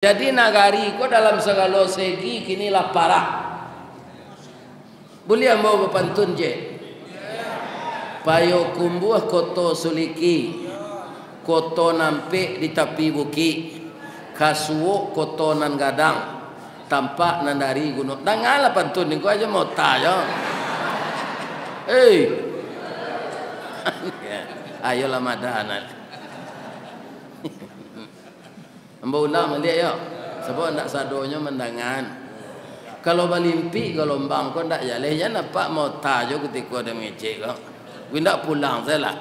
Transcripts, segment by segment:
Jadi nagari ko dalam segala segi kinilah parah. Boleh mau berpantun je. Payo kumbuh koto suliki, koto nampe di tepi buki, kasuo koto nan gadang, tampak nan dari gunung. Dangalah pantun ni ko aja mau tayo. Ayolah madahan. Ambo undang melihat ya. Sebab nak sadonya mendangan. Kalau balimpi gelombang kau ndak jalehnya nampak mau tajo ketika ada mengecek kau. Gue ndak pulang salah.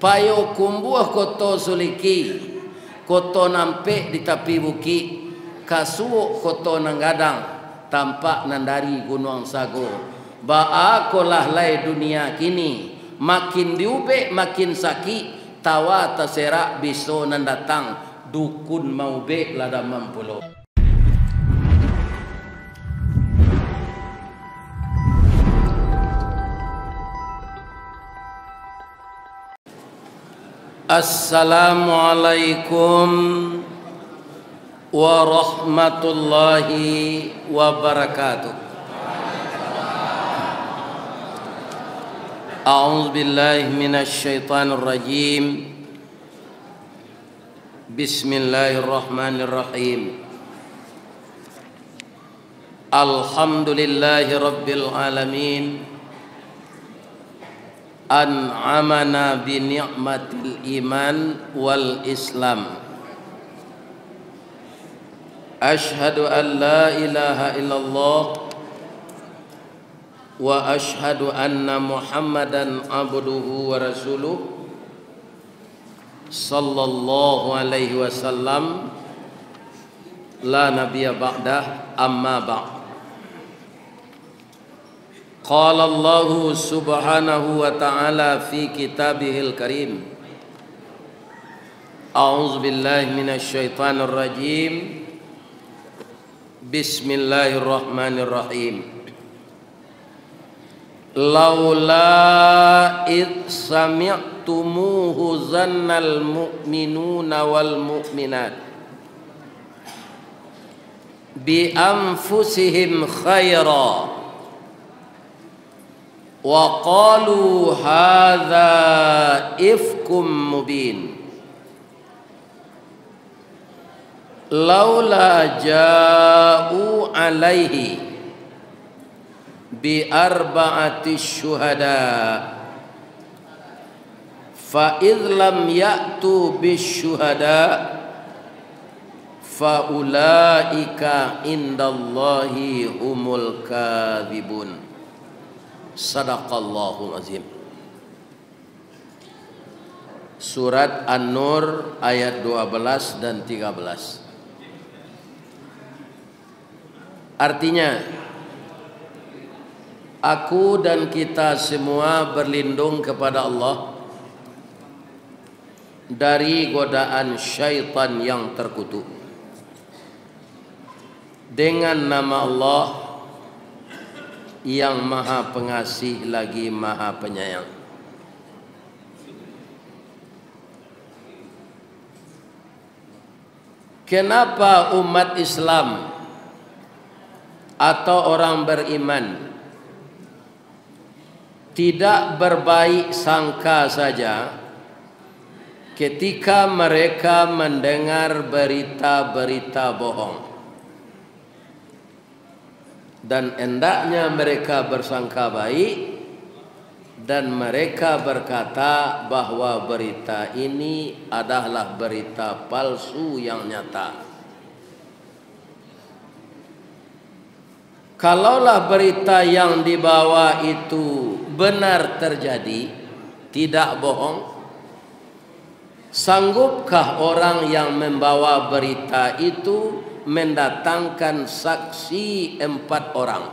Payo kumbuh koto suliki, koto nampe di tepi buki, kasuo koto nanggadang, tampak nandari gunung sago. Ba'a kolah lai dunia kini, makin diube makin sakit. Tawa terserak biso nan datang dukun mau be lada mampulo. Assalamualaikum warahmatullahi wabarakatuh. A'udzu billahi minasy syaithanir rajim. Bismillahirrahmanirrahim. Alhamdulillahi rabbil alamin. An'amana bi ni'matil iman wal islam. Ashhadu an la ilaha illallah wa ashhadu anna Muhammadan abduhu wa rasuluh sallallahu alaihi wasallam la nabiyya ba'dah amma ba'd. Qala Allah subhanahu wa ta'ala fi kitabihil karim. A'udzu billahi minasy syaithanir rajim. Bismillahirrahmanirrahim. Laula id sami'tumuhu zannal mu'minuna wal mu'minat bi anfusihim khaira wa qalu hadza ifkum mubin laula ja'u alaihi bi arba'ati syuhada fa idh lam ya'tu bis syuhada fa ulaika indallahi humul kadzibun. Sadaqallahul azim. Surat An-Nur ayat 12 dan 13. Artinya, aku dan kita semua berlindung kepada Allah dari godaan syaitan yang terkutuk. Dengan nama Allah yang maha pengasih lagi maha penyayang. Kenapa umat Islam atau orang beriman tidak berbaik sangka saja ketika mereka mendengar berita-berita bohong, dan hendaknya mereka bersangka baik dan mereka berkata bahwa berita ini adalah berita palsu yang nyata. Kalaulah berita yang dibawa itu benar terjadi, tidak bohong, sanggupkah orang yang membawa berita itu mendatangkan saksi 4 orang?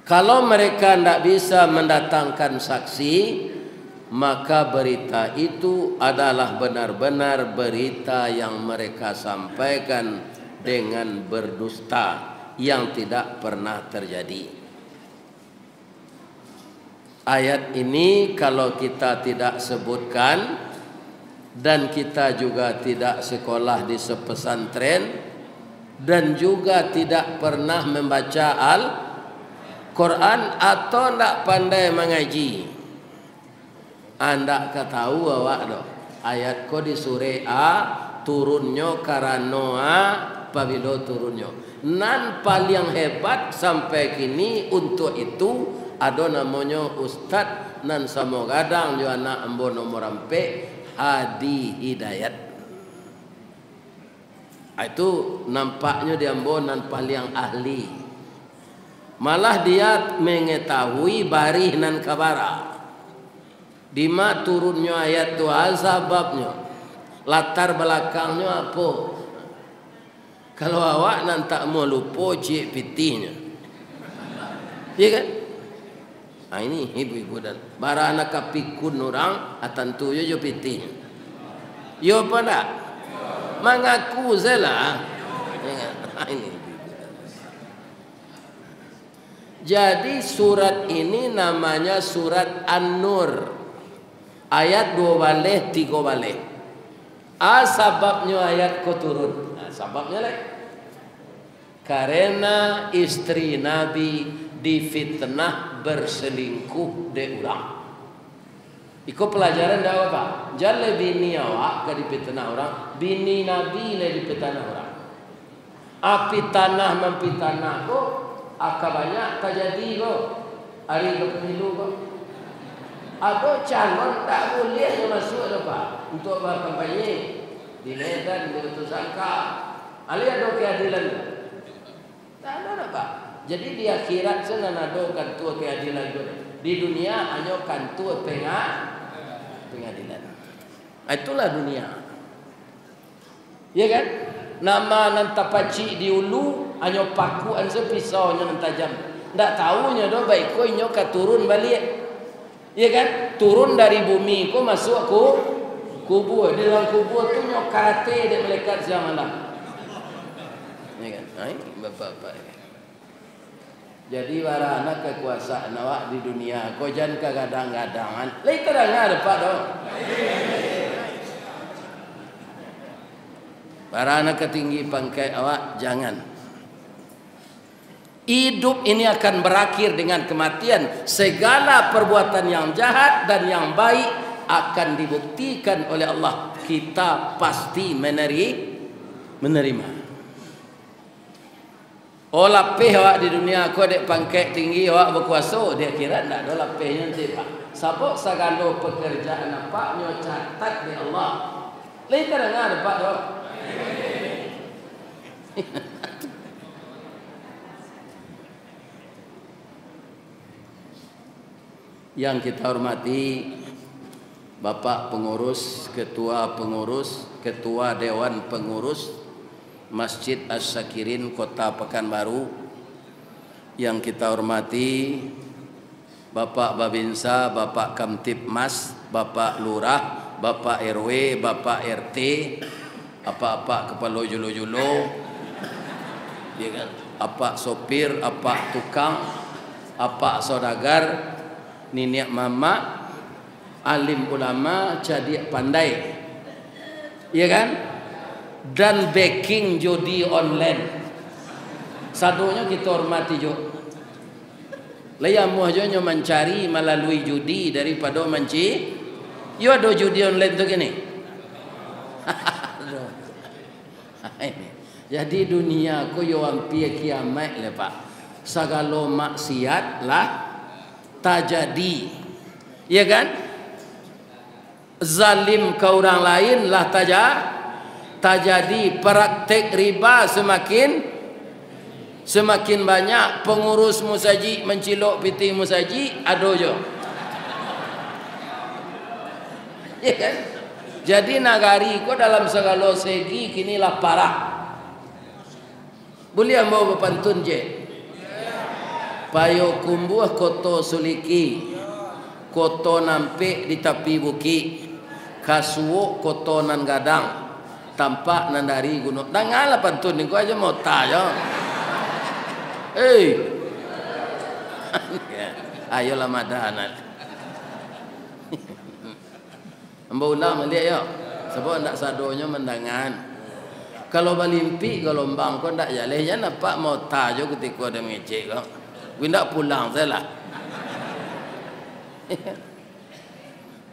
Kalau mereka tidak bisa mendatangkan saksi, maka berita itu adalah benar-benar berita yang mereka sampaikan dengan berdusta yang tidak pernah terjadi. Ayat ini kalau kita tidak sebutkan dan kita juga tidak sekolah di sepesantren dan juga tidak pernah membaca Al-Quran atau tidak pandai mengaji. Anda ketahu awak doh ayat ko di surah A turunnya karena pabilo turunnya. Nan paling hebat sampai kini untuk itu ada namanya Ustad nan samo gadang jo anak ambo nomor ampe Hadi Hidayat. Itu nampaknya dia ambo nan paling ahli. Malah dia mengetahui barih nan kabara. Di ma turunnya ayat tu sebabnya, latar belakangnya apa? Kalau awak nan tak mau lupa cik pitihnya, ya kan? Nah ini ibu-ibu dan bara anak kapikun orang, tentu yo pitihnya. Yo apa tak? Mengaku salah. Ini. Jadi surat ini namanya surat An-Nur. Ayat 2 balik 3 balik. Sebabnya ayat ko turun. Sebabnya lah. Karena istri Nabi difitnah berselingkuh de orang. Iko pelajaran dah apa? Jangan bini awak ke dipitnah orang, bini Nabi le dipitnah orang. Api tanah mampitnah ko, akak banyak terjadi ko. Hari ke pemilu ko. Ada calon tak boleh masuk apa untuk berkampanye di Medan, di Tersangka. Ali ada keadilan. Tak ada apa. Jadi di akhirat sana ada kantor keadilan itu. Di dunia hanya kantor pengadilan. Itulah dunia. Ya kan? Nama nan tapaci di ulu hanya pakuan sepisau yang tajam. Tak tahunya do baik ko inyo turun balik. Ya kan? Turun dari bumi ko masuk ke kubur. Di dalam kubur tu nyokate dan malaikat siang malam. Ya kan? Nah, ini bapak-bapak. Jadi para anak kekuasaan awak di dunia ko jangan kadang-kadangan. Lai terang ada pak do. Para anak ketinggi pangkat awak jangan. Hidup ini akan berakhir dengan kematian. Segala perbuatan yang jahat dan yang baik akan dibuktikan oleh Allah. Kita pasti menerima. Oh lapeh awak di dunia kau dek pangkat tinggi awak berkuasa, dia kira tak ada lapehnya nanti pak. Sabuk segala pekerjaan apa nyo catat di Allah. Lain terdengar pak do. Yang kita hormati Bapak Pengurus, Ketua Pengurus, Ketua Dewan Pengurus Masjid As-Sakirin Kota Pekanbaru. Yang kita hormati Bapak Babinsa, Bapak Kamtibmas, Bapak Lurah, Bapak RW, Bapak RT, apa-apa kepala julo-julo, ya kan? Apa sopir, apa tukang, apa saudagar, nenek mama, alim ulama, jadi pandai, ya kan? Dan backing judi online. Satunya kita hormati jo. Layamu aja mencari melalui judi daripada menci. Yo ada judi online tu gini. Jadi dunia ko yo hampir kiamat le pak. Segala maksiat lah terjadi, ya kan? Zalim ke orang lain lah terjadi. Praktek riba semakin banyak. Pengurus musaji mencilok piti musaji ada je, ya kan? Jadi nagari ko dalam segala segi kini lah parah. Boleh mau berpantun je. Payo kumbuh koto suliki, koto nampe di tepi bukit, kasuo koto nan gadang, tampak nan dari gunung. Dah ngalah pantun ni, kau aja mau tanya. Ayolah madahan. Ambo ulang melihat ya. Sebab ndak sadonya mendangan. Kalau balimpi gelombang kau ndak jaleh ya nampak mau tajo ketika ada mengecek kau. Gue ndak pulang salah.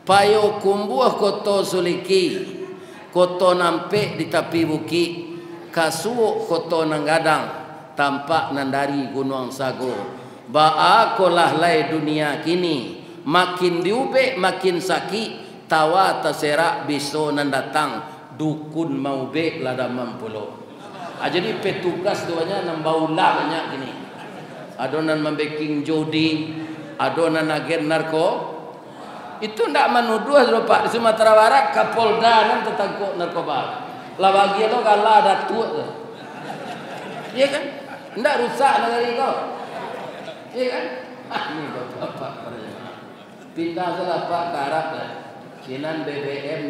Payo kumbuh koto suliki, koto nampe di tepi bukit, kasuo koto nanggadang, tampak nandari gunung sago. Ba'a kolah lai dunia kini, makin diube makin sakit, tawa terserak biso nandatang, dukun mau be lada mampulo. Jadi petugas tuanya nambaulah banyak gini. Adonan membaking jodi, adonan agen narko. Itu ndak menuduh loh Pak, di Sumatera Barat Kapolda nan tertangkap narkoba. Lah bagi lo kalah datuk. Iya kan? Ndak rusak negara kau. Iya kan? Ini bapak pindah salah Pak ke Arab lah. Sinan BBM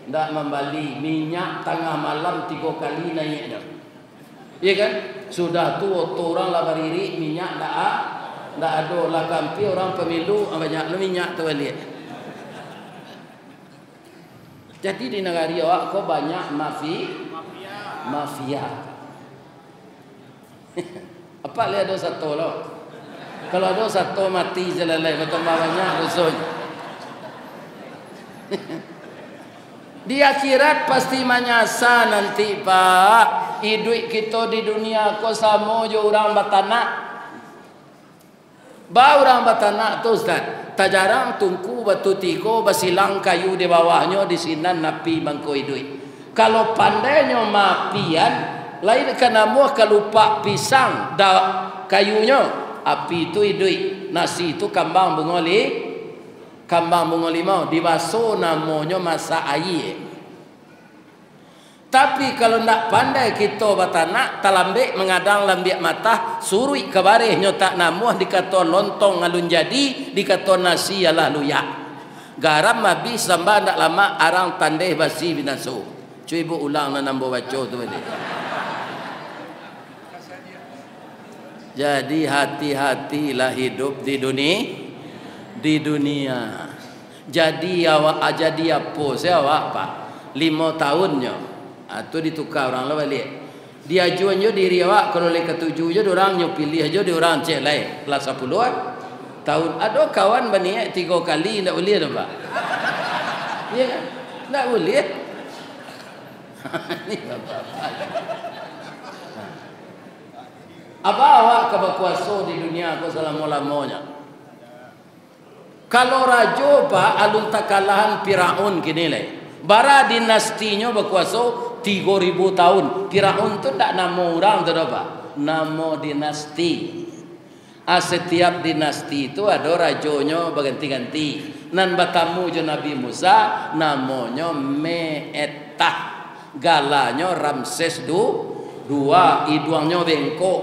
ndak membali minyak tengah malam 3 kali naiknya. Iya kan? Sudah tu orang lah bariri minyak ndak ada lah kampi orang pemilu banyak lu minyak tu balik. Jadi di negara awak kau banyak mafia. Apa lihat ada satu lo? Kalau ada satu mati jelalai betul banyak rusuh. Di akhirat pasti menyasa nanti Pak. Hidup kita di dunia kau sama je orang batanak. Orang batanak tu Ustaz, tak jarang tungku batu tiko basilang kayu di bawahnya di sinan napi bangko hidup. Kalau pandainya mapian, lain kena muah kelupa pisang dah kayunya, api itu hidup, nasi itu kambang bungoli mau dibaso namanya masak air. Tapi kalau nak pandai kita batanak talambek mengadang lambiak mata surui kebarih nyotak namuah dikata lontong alun jadi dikata nasi ialah luyak. Garam habis sambal ndak lama arang tandeh basi binaso. Cuy ibu ulang na nambo baca tu balik. Jadi hati-hatilah hidup di dunia. Jadi awak jadi apa saya awak Pak 5 tahunnya. Itu ditukar orang lah balik. Dia jual je diri awak kalau le ketujuh je orang nyo pilih aja di orang cek lain kelas 10 tahun. Ada kawan bani 3 kali ndak boleh dah Pak. Iya kan? Ndak boleh. Ni bapak. Apa awak keberkuasa di dunia aku selama-lamanya? Kalau raja Pak alun takalahan Firaun kini le. Bara dinastinya berkuasa 3000 tahun. Firaun tu tak nama orang tu Pak. Nama dinasti. Setiap dinasti itu ada rajonya berganti-ganti. Nan batamu je Nabi Musa namanya Me'etah. Galanya Ramses II, iduangnya bengkok.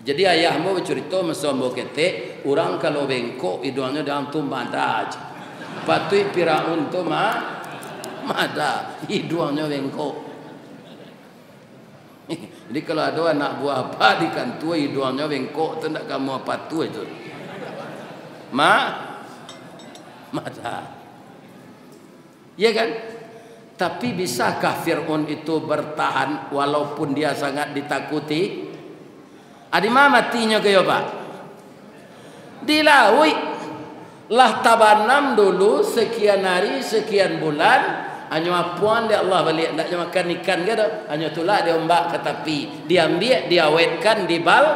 Jadi ayahmu bercerita mesombo ketek, orang kalau bengkok iduangnya dalam tumbadaj. Patui Firaun tu mada iduangnya bengkok. Jadi kalau ada anak buah apa di kantor iduangnya bengkok tu nak kamu apa tu itu. Mada. Ya kan? Tapi bisakah Fir'aun itu bertahan walaupun dia sangat ditakuti? Adimah matinya ke Pak? Dilaui lah tabanam dulu sekian hari sekian bulan hanya apuan dia Allah balik nak makan ikan ke dah hanya tulak dia ombak ke tepi diambil diawetkan dibal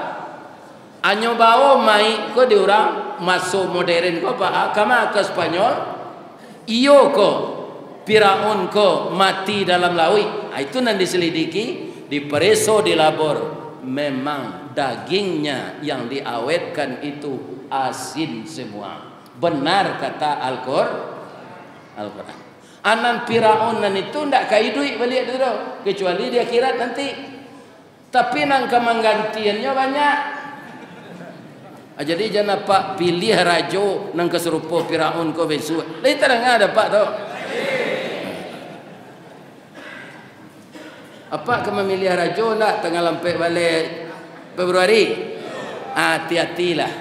hanya bawa mai ko di orang masuk modern ko Pak kama ke Spanyol iyo ko Firaun ko mati dalam laut. Itu nan diselidiki, dipereso, dilabor. Memang dagingnya yang diawetkan itu asin semua. Benar kata Al-Quran. Anan Firaun nan itu ndak kaidui balik dulu, kecuali di akhirat nanti. Tapi nang kemanggantiannya banyak. Jadi jangan Pak pilih rajo nang keserupa Firaun ko besok. Lai terang ada Pak tu. Apa kamu memilih rajo nak tengah lampai balik Februari? Hati-hatilah.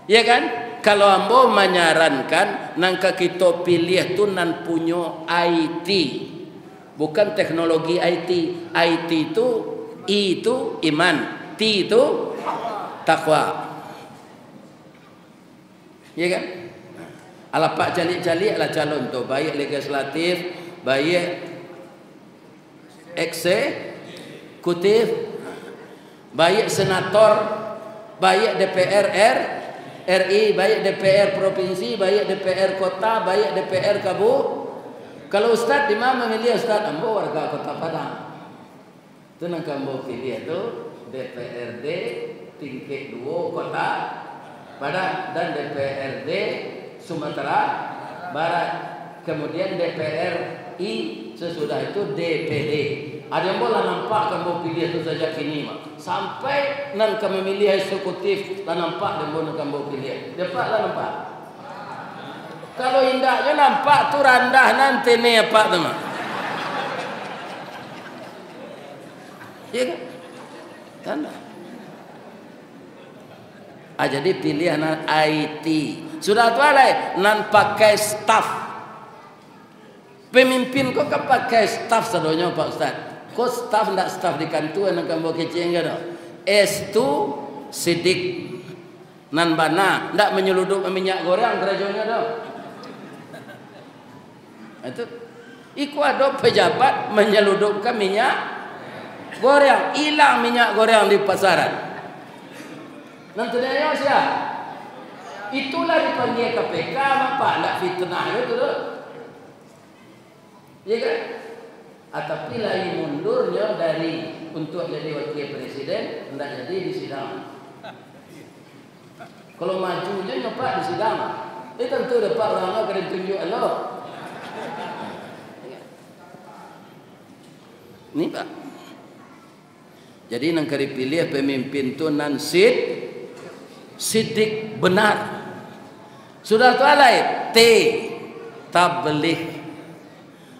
Ya kan? Kalau ambo menyarankan nangka kita pilih tu nan punyo IT. Bukan teknologi IT. IT itu I itu iman, T itu takwa. Ya kan? Ala pak jalik-jalik lah calon tu, baik legislatif, baik eksekutif, baik senator, baik DPR RI, baik DPR provinsi, baik DPR kota, baik DPR kabu. Kalau ustaz di mana memilih ustaz? Ambo warga Kota Padang. Itu nang ambo pilih itu DPRD tingkat 2 Kota Padang dan DPRD Sumatera Barat. Kemudian DPRI sesudah itu DPD. Ada yang boleh nampak kan mau pilih itu saja kini mak. Sampai nan kami memilih eksekutif dan nampak dan boleh kamu pilih. Dapat lah nampak. Kalau indahnya nampak tu randah nanti ni apa tu mak. Ya kan? Tanda. Jadi pilihan IT. Sudah tu alai nan pakai staff. Pemimpin kok kan pakai staff sedonya Pak Ustaz. Kok staff ndak staff di kantor nan kamu kecing kan? S2 sidik nan bana ndak menyeludup minyak goreng kerajanya dah. Itu iku ada pejabat menyeludupkan minyak goreng, hilang minyak goreng di pasaran. Nanti dia siapa? Itulah dipanggil KPK apa? Ndak fitnah itu tu. Ya kan? Tapi lagi mundurnya dari untuk jadi wakil presiden ndak jadi di sidang. Kalau maju je nyoba di sidang. Tentu dapat orang kena tunjuk Allah. Ni Pak. Jadi nang kari pilih pemimpin tu nan sidik benar. Sudah tu alai T tabligh.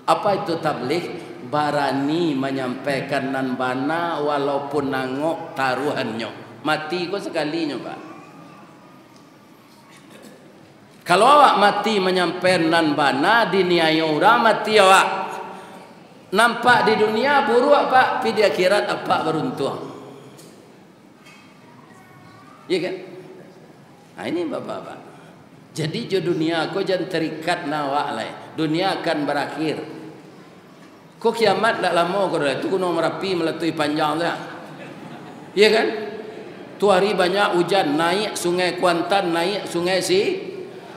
Apa itu tabligh? Barani menyampaikan nan bana walaupun nangok taruhannya. Mati kau sekalinya Pak. Kalau awak mati menyampaikan nan bana diniaya orang mati awak. Nampak di dunia buruk Pak, tapi di akhirat apa beruntung. Ya kan? Nah ini Bapak-bapak. Jadi di dunia kau jangan terikat nawak lah. Dunia akan berakhir. Kau kiamat tak lama kau dah. Itu gunung Merapi meletui panjang dah. Ya kan? Tu hari banyak hujan, naik sungai Kuantan, naik sungai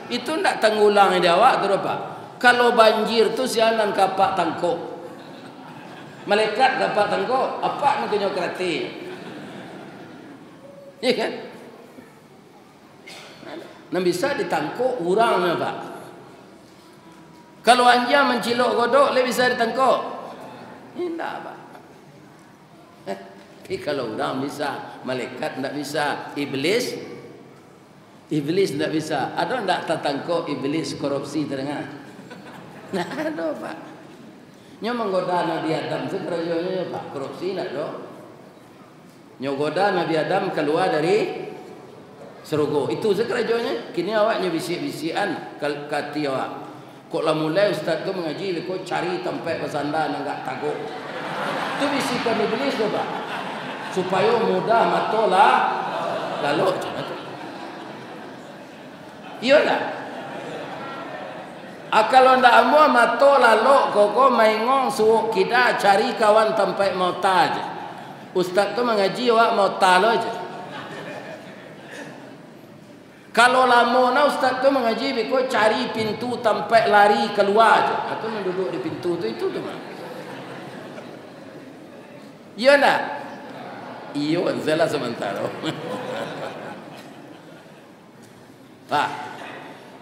itu tak tenggulang di awak tu Pak. Kalau banjir tu sianan kapak tangkuk. Malaikat dapat tangkuk, apa nak kena kerati? Ya kan? Nak bisa ditangkuk urangnya Pak. Kalau anja mencilok godok, le bisa ditangkuk. Tidak Pak. Tapi kalau urang bisa, malaikat tidak bisa, iblis tidak bisa. Ada tidak tertangkuk iblis korupsi terdengar? Nah, ada Pak. Nya menggoda Nabi Adam sekerjanya Pak korupsi nak do. Nyogoda Nabi Adam keluar dari surga. Itu sekerjanya. Kini awaknya bisik-bisikan kati awak. Kok lah mulai ustaz tu mengaji kok cari tempat bersandar enggak takut. Itu bisikan iblis tu Pak. Supaya mudah matolah lalu iyalah. Kalau ndak amo mato lalu koko maingong suuk kita cari kawan tempat mau taj. Ustaz tu mengaji awak mau talo aja. Kalau lama na ustaz tu mengaji biko cari pintu tempat lari keluar aja. Atau menduduk di pintu tu itu tu mah. Iya ndak? Iyo anzala sementara. Pak,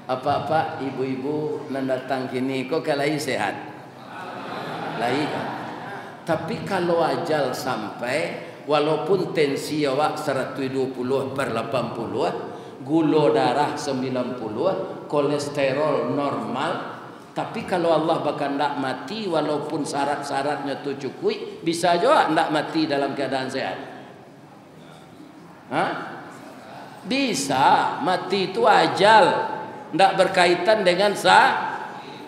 apa-apa ibu-ibu nan datang kini kok kalai sehat. Lai. Tapi kalau ajal sampai walaupun tensi awak 120/80, gula darah 90, kolesterol normal, tapi kalau Allah bakal ndak mati walaupun syarat-syaratnya tu cukup, bisa juga ndak mati dalam keadaan sehat. Hah? Bisa, mati itu ajal, tidak berkaitan dengan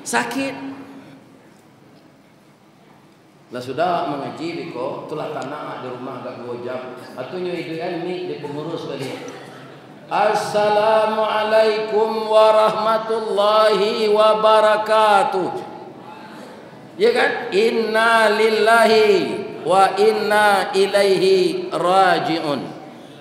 sakit. Lah sudah mengaji biko, itulah tanah di rumah agak 2 jam. Atau nyuiduan ni di pengurus balik. Assalamualaikum warahmatullahi wabarakatuh. Ya kan? Inna lillahi wa inna ilaihi raji'un.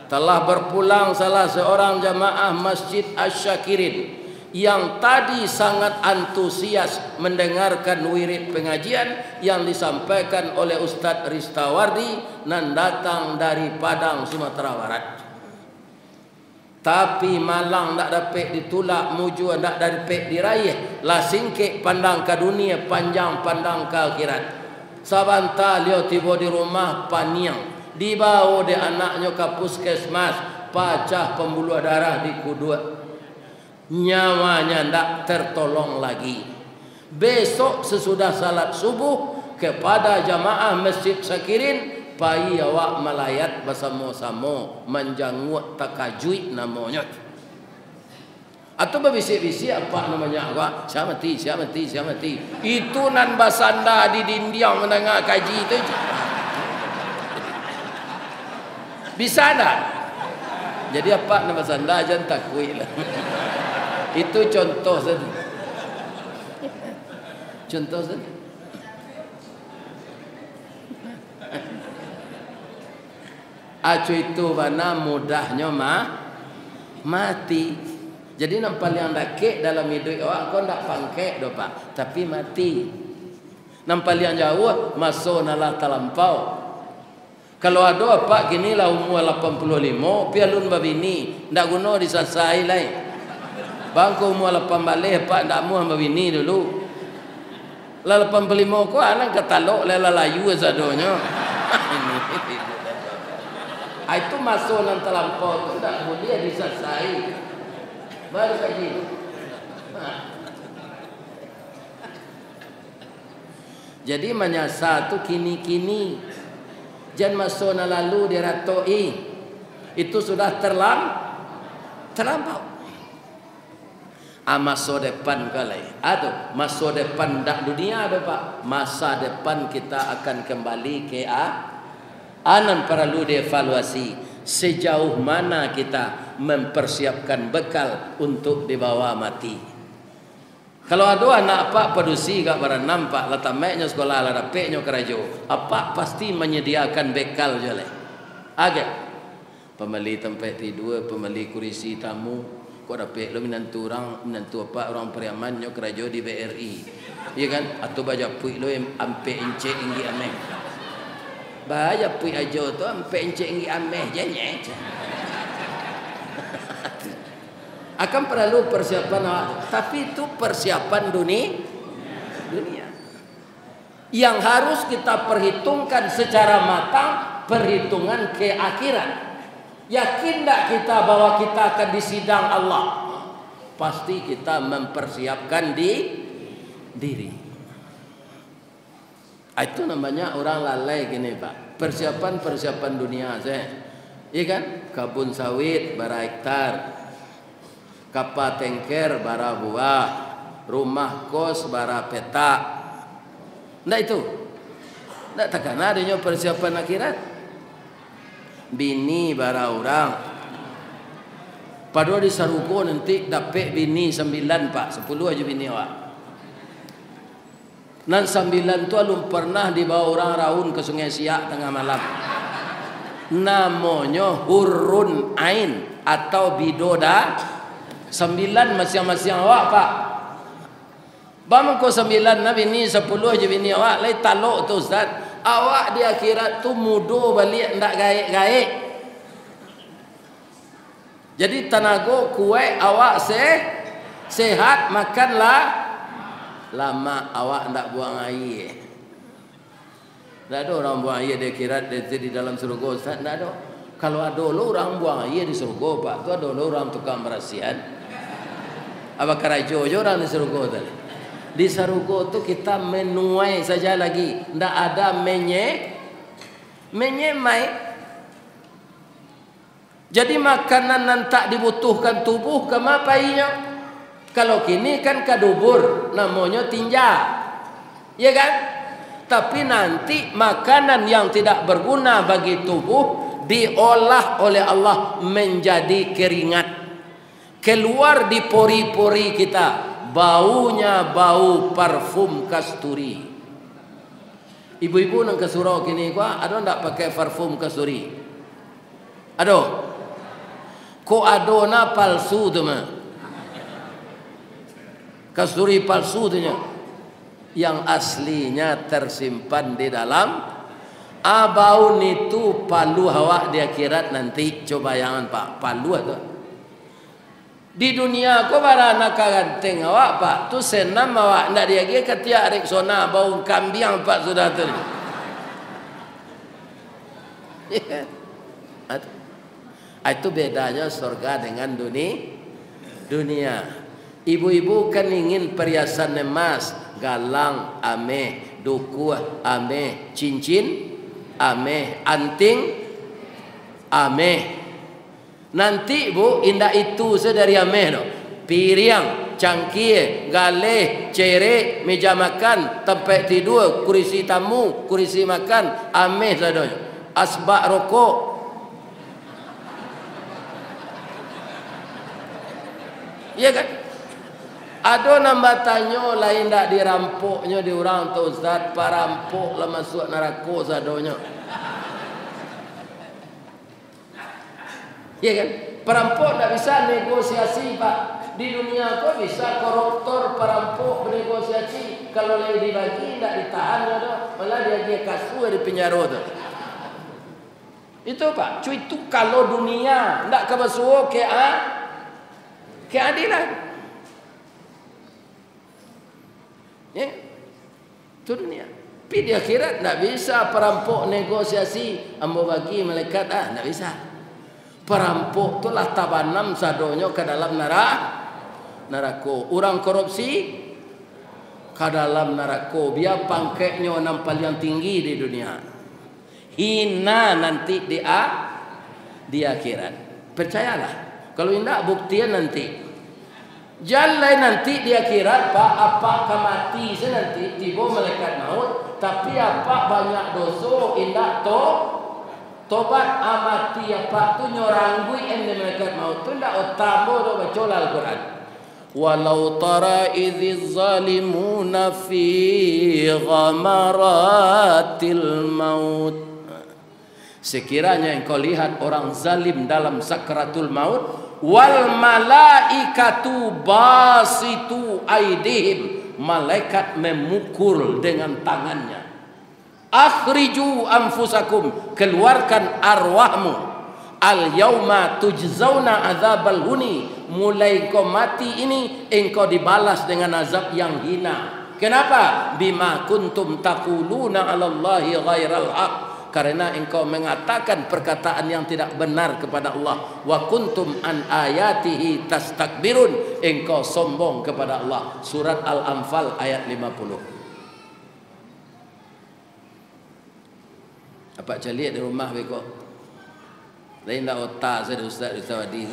Telah berpulang salah seorang jamaah Masjid Asy-Syakirin yang tadi sangat antusias mendengarkan wirid pengajian yang disampaikan oleh Ustadz Ristawardi dan datang dari Padang, Sumatera Barat. Tapi malang tak dapat ditulak, muju tak dapat diraih, lah singkik pandang ke dunia, panjang pandang ke akhirat. Sabanta liau tiba di rumah paniang, dibawa de anaknya ke puskesmas, pacah pembuluh darah di kudua, nyawanya tak tertolong lagi. Besok sesudah salat subuh kepada jamaah Masjid Syakirin, pai awak melayat bersama-sama menjanguk takajui namanya. Atau berbisik-bisik apa namanya awak, saya mati. Itu nan basanda di dinding mendengar kaji itu. Bisa tak? Jadi apa nama sanda jangan takui lah. Itu contoh saja. Contoh saja. Acu itu mana mudahnya mati. Jadi nampak yang dakik dalam hidup awak kau ndak pangkek do pak, tapi mati. Nampak yang jauh masuk nalah terlampau. Kalau ada apa gini lah umur 85, pialun babini, ndak guna disasai lain. Bangku umur 8 balik pak ndak muah babini dulu. Lah 85 ko anak ketalok lela layu sadonya. Itu masuk nan terlampau tu ndak boleh disasai. Baru kaji. Jadi menyasa tu kini-kini. Jangan masuk na lalu diratoi. Itu sudah terlampau. Masa depan kali. Aduh, masa depan dak dunia ada pak. Masa depan kita akan kembali ke anan perlu dievaluasi sejauh mana kita mempersiapkan bekal untuk dibawa mati. Kalau ada anak apa pedusi gak barang nampak letameknya sekolah lah dapetnya kerajo, apa pasti menyediakan bekal jole. Agak pembeli tempat tidur, pembeli kursi tamu, kok dapet lo menantu orang periamannya kerajo di BRI, iya kan? Atau baca pui lo yang ampe encik inggi ameh, baca pui ajo tu ampe encik inggi ameh janye. Akan perlu persiapan, tapi itu persiapan dunia yang harus kita perhitungkan secara matang, perhitungan ke akhirat. Yakin tak kita bahwa kita akan disidang Allah? Pasti kita mempersiapkan diri. Itu namanya orang lalai gini pak. Persiapan dunia saya, iya kan? Kebun sawit bara hektar, kapal tanker bara buah, rumah kos bara petak. Ndak itu. Ndak takkan adanya persiapan akhirat. Bini bara orang. Padahal di Saruko nanti dapat bini 9 pak, 10 aja bini awak. Nan 9 tu alum pernah dibawa orang raun ke Sungai Siak tengah malam. Namanya Hurun Ain atau Bidoda. 9 masing-masing awak pak. Bang ko 9 na bini 10 aja bini awak lai talok tu ustaz. Awak di akhirat tu mudo balik ndak gaek-gaek. Jadi tenaga kuat awak sehat, makanlah lama, awak ndak buang air. Ndak ada orang buang air di akhirat di dalam surga ustaz, ndak ada. Kalau ada orang buang air di surga pak, tu ada orang tukang berasihan. Apa kerajo orang di surga tadi. Di surga tu kita menuai saja lagi, ndak ada menyemai. Jadi makanan yang tak dibutuhkan tubuh kemapainya. Kalau kini kan kadubur, namanya tinja, ya kan? Tapi nanti makanan yang tidak berguna bagi tubuh diolah oleh Allah menjadi keringat, keluar di pori-pori kita, baunya bau parfum kasturi. Ibu-ibu nang ke surau kini gua ada ndak pakai parfum kasturi? Ada. Ko adona palsu tu mah. Kasturi palsu tu nya. Yang aslinya tersimpan di dalam abau itu palu awak di akhirat nanti. Coba jangan Pak, palu tu. Di dunia ko bara nak ganteng awak Pak, tu senam awak ndak dia ge ketia reksona bau kambing Pak sudah tu. Itu bedanya surga dengan dunia. Ibu-ibu kan ingin perhiasan emas, galang ame, duku ame, cincin ame, anting ame. Nanti Bu, indah itu sedari ame no. Piring, cangkir, galeh, cere, meja makan, tempat tidur, kursi tamu, kursi makan, ame sadonya. Asbak rokok. Ya kan? Ada nambah tanya lain tak dirampoknya di orang tu Ustaz, parampok lah masuk neraka sadonya. Ya kan? Perampok tak bisa negosiasi Pak. Di dunia kau bisa koruptor, perampok bernegosiasi. Kalau lagi dibagi tak ditahan ada, malah dia kasur di penjara tu. Itu Pak, cuy itu kalau dunia tak kebasuh keadilan. Ya, itu dunia. Tapi di akhirat tak bisa perampok negosiasi. Ambo bagi malaikat tak bisa. Perampok tu lah tabanam sadonyo ke dalam neraka. Orang korupsi ke dalam neraka. Biar pangkatnya nampak yang tinggi di dunia. Hina nanti di akhirat. Percayalah. Kalau tidak buktian nanti. Jalan nanti di akhirat Pak, apakah mati nanti tiba malaikat maut, tapi apa banyak dosa indah tobat amati apa tu nyorangui ende malaikat maut tu ndak utama do baca Al-Quran. Walau tara idz zalimuna fi ghamaratil maut. Sekiranya engkau lihat orang zalim dalam sakratul maut, wal malaikatu basitu aidihim, malaikat memukul dengan tangannya. Akhriju anfusakum, keluarkan arwahmu. Al yauma tujzauna adzabal huni, mulai engkau mati ini engkau dibalas dengan azab yang hina. Kenapa? Bima kuntum taquluna 'alallahi ghairal haq, karena engkau mengatakan perkataan yang tidak benar kepada Allah. Wa kuntum an ayatihi tastakbirun, engkau sombong kepada Allah. Surat Al-Anfal ayat 50. Apa caliak di rumah beko? Lain dah otak saya ustaz wadi.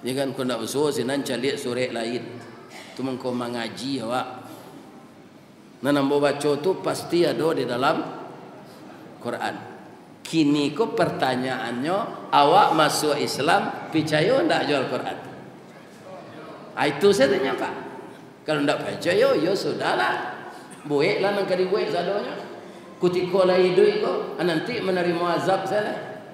Ni kan kau nak bersuruh sinan caliak sore lain. Tu mengkau mengaji awak. Nambo baca tu pasti ada di dalam Quran. Kini ko pertanyaannya, awak masuk Islam percaya ndak jual Quran? Itu saya tanya Pak. Kalau ndak percaya, ya sudahlah. Buatlah nang kadi buat sadonya. Kutiko lah hidup ko, nanti menerima azab saya.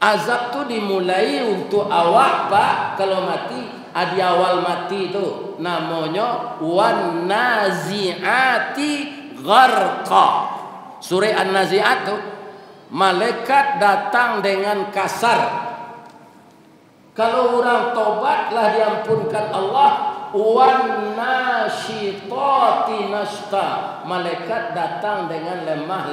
Azab tu dimulai untuk awak Pak kalau mati. Di awal mati itu namanya wan naziati gharqa. Surah An-Nazi'at tu malaikat datang dengan kasar. Kalau orang tobatlah diampunkan Allah. Wan nasyitati nashta, malaikat datang dengan lemah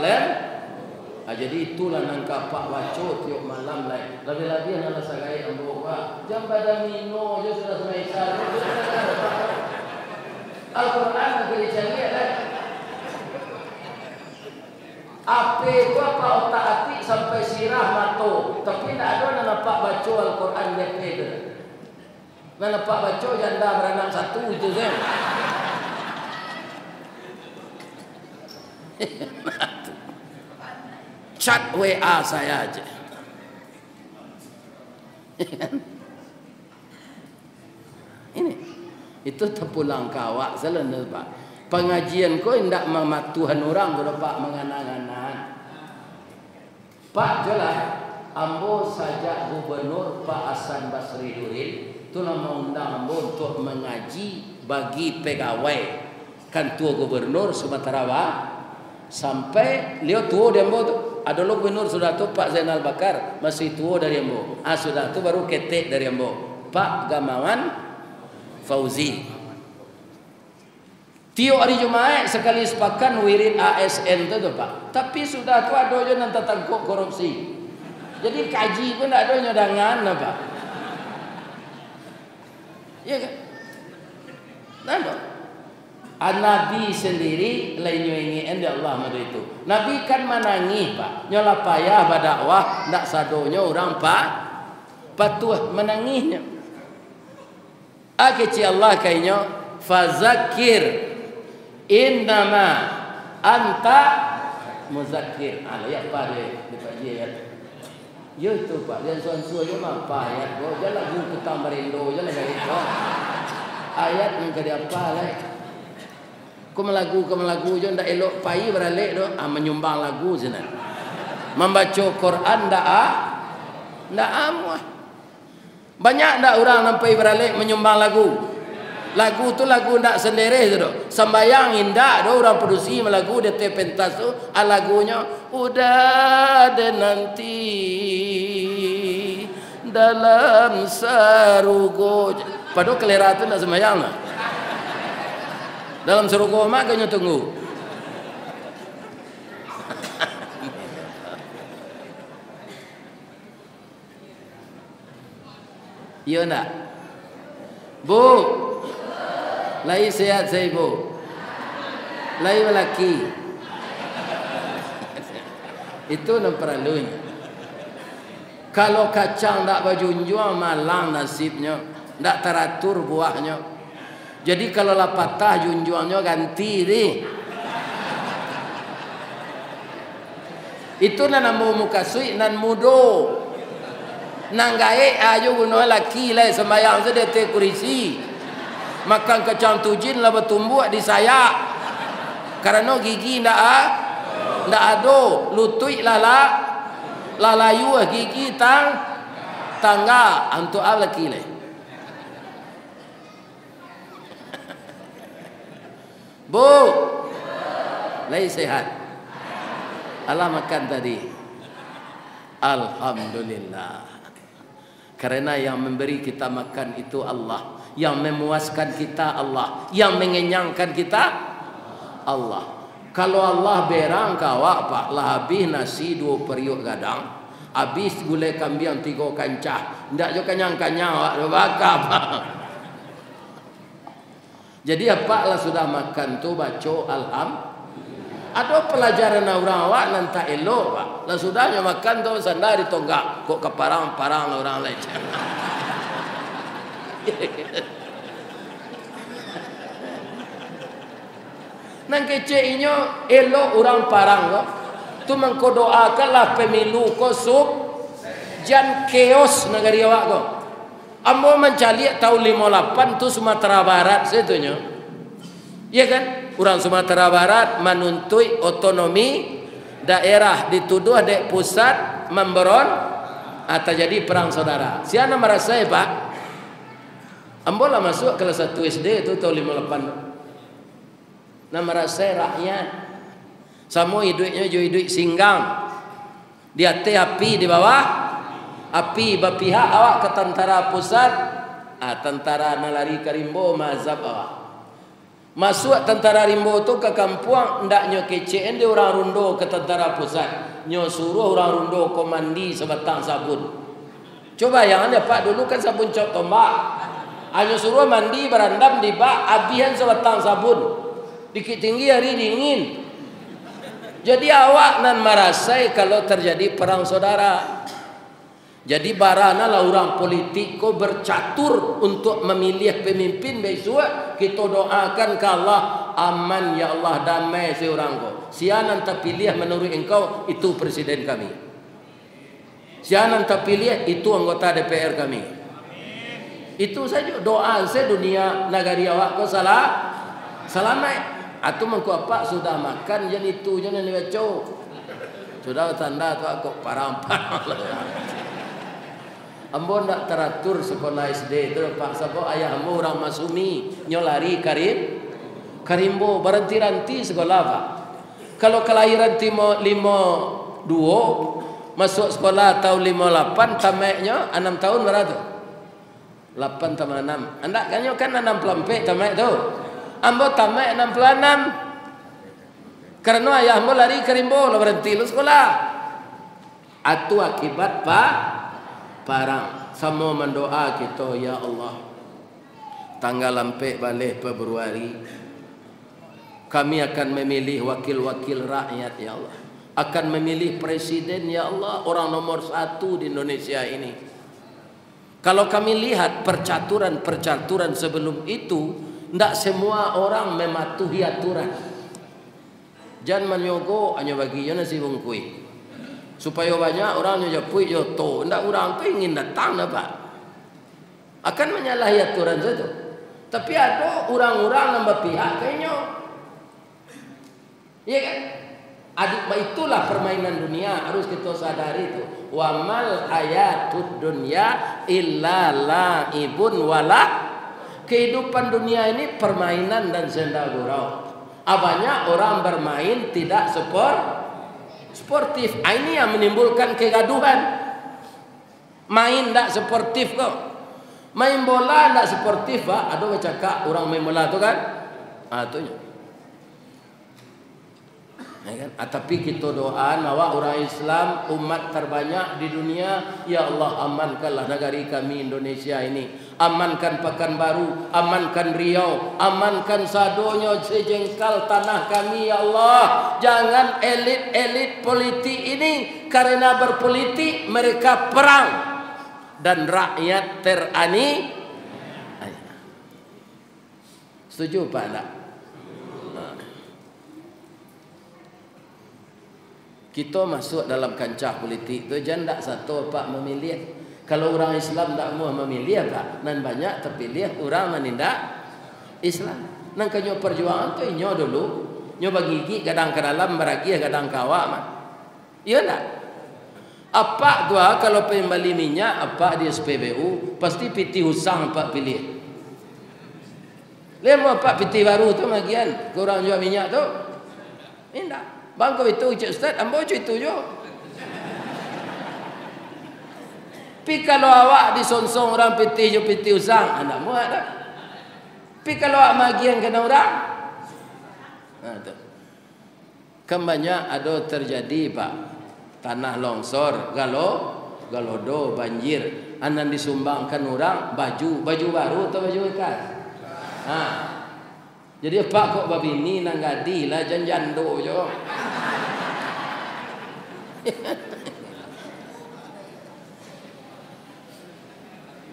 jadi itulah nangka Pak baca tiap malam lain. Lebih-lebih anak sagai ambo Pak. Jam pada mino je sudah selesai. Al-Quran bagi cari lah. Apa itu apa otak hati sampai sirah mato, tapi tidak ada yang nampak baca Al-Quran DP itu. Nampak baca janda beranak satu itu saya. Chat WA saya aja. Ini itu terpulang kawak selalu Pak. Pengajian kau tidak mematuhan orang kalau Pak menganang-anang. Pak jelas, ambo saja gubernur Pak Hasan Basri Durin itu nama undang ambo untuk mengaji bagi pegawai kantor gubernur Sumatera Barat sampai lihat tua dia ambo tu. Ada lo gubernur sudah tu Pak Zainal Bakar masih tua dari ambo. Sudah tu baru ketek dari ambo. Pak Gamawan Fauzi. Tiap hari Jumat sekali sepakan wirid ASN tu Pak. Tapi sudah tu ada je nanti tangkuk korupsi. Jadi kaji pun ada nyodangan Pak. Ya kan? Nada. Nabi sendiri lainnya ingin Allah madu itu. Nabi kan menangis Pak. Nyola payah berdakwah ndak sadonya orang Pak patuh menangisnya. Kecil Allah kayaknya fazakir innama anta muzakir. Ya apa dia Pak Ji ya. Ya itu Pak, dia suan-suan dia apa ayat. Dia lagu kita merindo je lah dari itu. Ayat yang ke apa lah. Kau melagu je ndak elok pai beralik tu menyumbang lagu sana. Membaca Quran ndak amuah. Banyak ndak orang sampai beralik menyumbang lagu. Lagu tu lagu ndak sendiri tu. Sembayang indah do orang produksi lagu dia pentas tu lagunya udah ada nanti dalam sarugo. Padahal kelera tu ndak sembayang lah. Dalam sarugo mak kau tunggu. Iya nak? Bu, lagi sehat saya bu. Lagi lelaki. Itu yang perlunya. Kalau kacang tak berjunjung malang nasibnya, tak teratur buahnya. Jadi kalau lah patah junjungnya ganti deh. Itu nan mau muka sui nan mudo. Nanggai ayo guna laki lah sembayang saja te kurisi. Makan kacang tujin lah bertumbuh di saya. Karena gigi ndak ada, lutui lalayu gigi tangga untuk apa laki lah. Bu, lagi sehat. Allah makan tadi. Alhamdulillah. Karena yang memberi kita makan itu Allah, yang memuaskan kita Allah, yang mengenyangkan kita Allah. Kalau Allah berang kawak Pak lah habis nasi 2 periuk gadang, habis gulai kambing 3 kancah, ndak jo kenyang-kenyang awak bakar Pak. Jadi apa lah sudah makan tu baca alhamdulillah. Ada pelajaran orang awak nanti elok Pak. Lah sudahnya makan tu sandar ditonggak. Kok keparang-parang orang lain. Nang keceknya elok orang parang kok. Tu mengkodoakanlah pemilu kosuk jan keos negeri awak kok. Ambo mencari tahun 58 tu Sumatera Barat setunya. Iya kan? Orang Sumatera Barat menuntut otonomi daerah, dituduh dek pusat memberon atau jadi perang saudara. Siapa merasa Pak? Ambo lah masuk kelas 1 SD itu tahun 58. Nama rasa rakyat. Sama hidupnya jo hidup singgang. Dia teh api di bawah, api berpihak awak ke tentara pusat, tentara nalari karimbo mazhab awak. Masuk tentara rimbo tu ke kampung ndaknya kecen dia orang rundo ke tentara pusat. Nyo suruh orang rundo komandi sebatang sabun. Coba yang anda Pak dulu kan sabun cok tombak. Nyo suruh mandi berandam di bak abihan sebatang sabun. Dikit tinggi hari dingin. Jadi awak nan merasai kalau terjadi perang saudara. Jadi barana lah orang politik ko bercatur untuk memilih pemimpin besok. Kita doakan ke Allah, aman ya Allah, damai seorang ko. Sianan terpilih menurut engkau itu presiden kami. Sianan terpilih itu anggota DPR kami. Itu saja doa saya dunia negari awak ko selamat. Atau mengko apa sudah makan jan itu jan ni baco. Sudah tanda tu aku parang-parang. Ambo ndak teratur sekolah SD tu Pak sabo ayahmu orang Masumi nyolari Karimbo berhenti-henti sekolah Pak. Kalau kelahiran timo 52 masuk sekolah tahun 58 tamatnya 6 tahun berapa? 8 tambah 6. Anda kan kan 64 tamat tu. Ambo tamat 66. Karena ayahmu lari Karimbo lo berhenti lo sekolah. Atu akibat Pak parang. Sama mendoa kita ya Allah. Tanggal lampe balik Februari kami akan memilih wakil-wakil rakyat ya Allah. Akan memilih presiden ya Allah, orang nomor 1 di Indonesia ini. Kalau kami lihat percaturan sebelum itu, tidak semua orang mematuhi aturan. Jangan menyogo hanya bagi yo nasi bungkui. Supaya banyak orang yang japui yo to, ndak orang tu ingin datang Pak. Akan menyalahi aturan saja. Tapi ada orang-orang yang berpihak kayaknya. Iya kan? Itulah permainan dunia, harus kita sadari itu. Wa mal hayatud dunya illa laibun wala. Kehidupan dunia ini permainan dan senda gurau. Banyak orang bermain tidak sportif. Ini yang menimbulkan kegaduhan. Main tidak sportif kok. Main bola tidak sportif Pak. Ada cakap orang main bola tu kan? Itunya. Ya kan? Tapi kita doa bahwa orang Islam umat terbanyak di dunia, ya Allah amankanlah negeri kami Indonesia ini, amankan Pekanbaru, amankan Riau, amankan sadonya sejengkal tanah kami ya Allah. Jangan elit-elit politik ini karena berpolitik mereka perang dan rakyat terani. Setuju Pak enggak? Kita masuk dalam kancah politik tu jangan tak satu Pak memilih. Kalau orang Islam tak mau memilih Pak, nan banyak terpilih orang menindak Islam. Nan kanyo perjuangan tu inyo dulu, nyo bagi gigi kadang ke dalam beragi kadang kawak mah. Iya tak? Apa dua kalau pembeli minyak apa di SPBU pasti piti husang Pak pilih. Lemo Pak piti baru tu magian kurang jual minyak tu. Indah. Bangko itu Cik Ustaz, ambo itu je. Pi kalau awak disonsong orang piti je piti usang, anda muat dah. Pi kalau awak magian kena orang. Tu. Kan banyak ada terjadi Pak. Tanah longsor, galodo, banjir. Anan disumbangkan orang baju baru atau baju bekas. Jadi Pak kok babini nang gadi lah jando jo.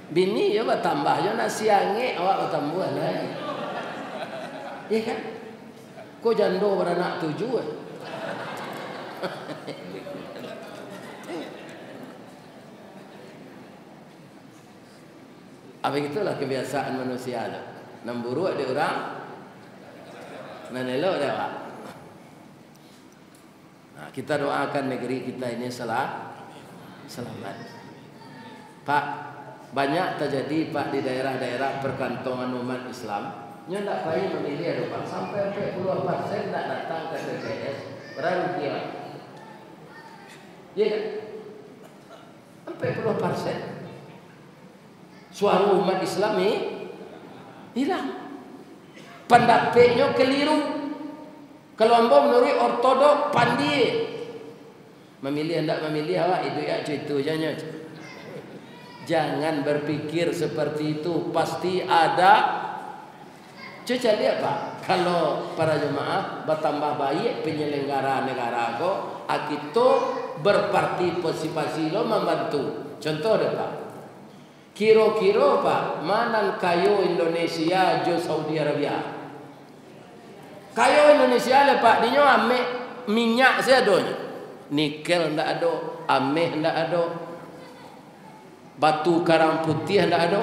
Bini ya tambah jo nasi ange awak tambah lah. Iya kan? Kok jando beranak 7 Apa itulah kebiasaan manusia tu. Namburu ada orang nan elok dia Pak. Kita doakan negeri kita ini selamat. Pak, banyak terjadi Pak di daerah-daerah perkantongan umat Islam. Nya ndak payah memilih Pak. Sampai 40% ndak datang ke TPS. Berarti dia. Ya kan? Sampai 40%. Suara umat Islam ini hilang. Pendapatnya keliru. Kalau ambo menurut ortodok pandai. Memilih hendak memilih awak itu ya itu aja. Jangan berpikir seperti itu. Pasti ada. Cuca lihat Pak. Kalau para jemaah bertambah baik penyelenggara negara ko, akito berpartisipasi lo membantu. Contoh deh Pak. Kiro-kiro Pak, mana kayu Indonesia jo Saudi Arabia. Kayu Indonesia le Pak, dinyo ame minyak saya donya. Nikel ndak ada, ame ndak ada. Batu karang putih ndak ada.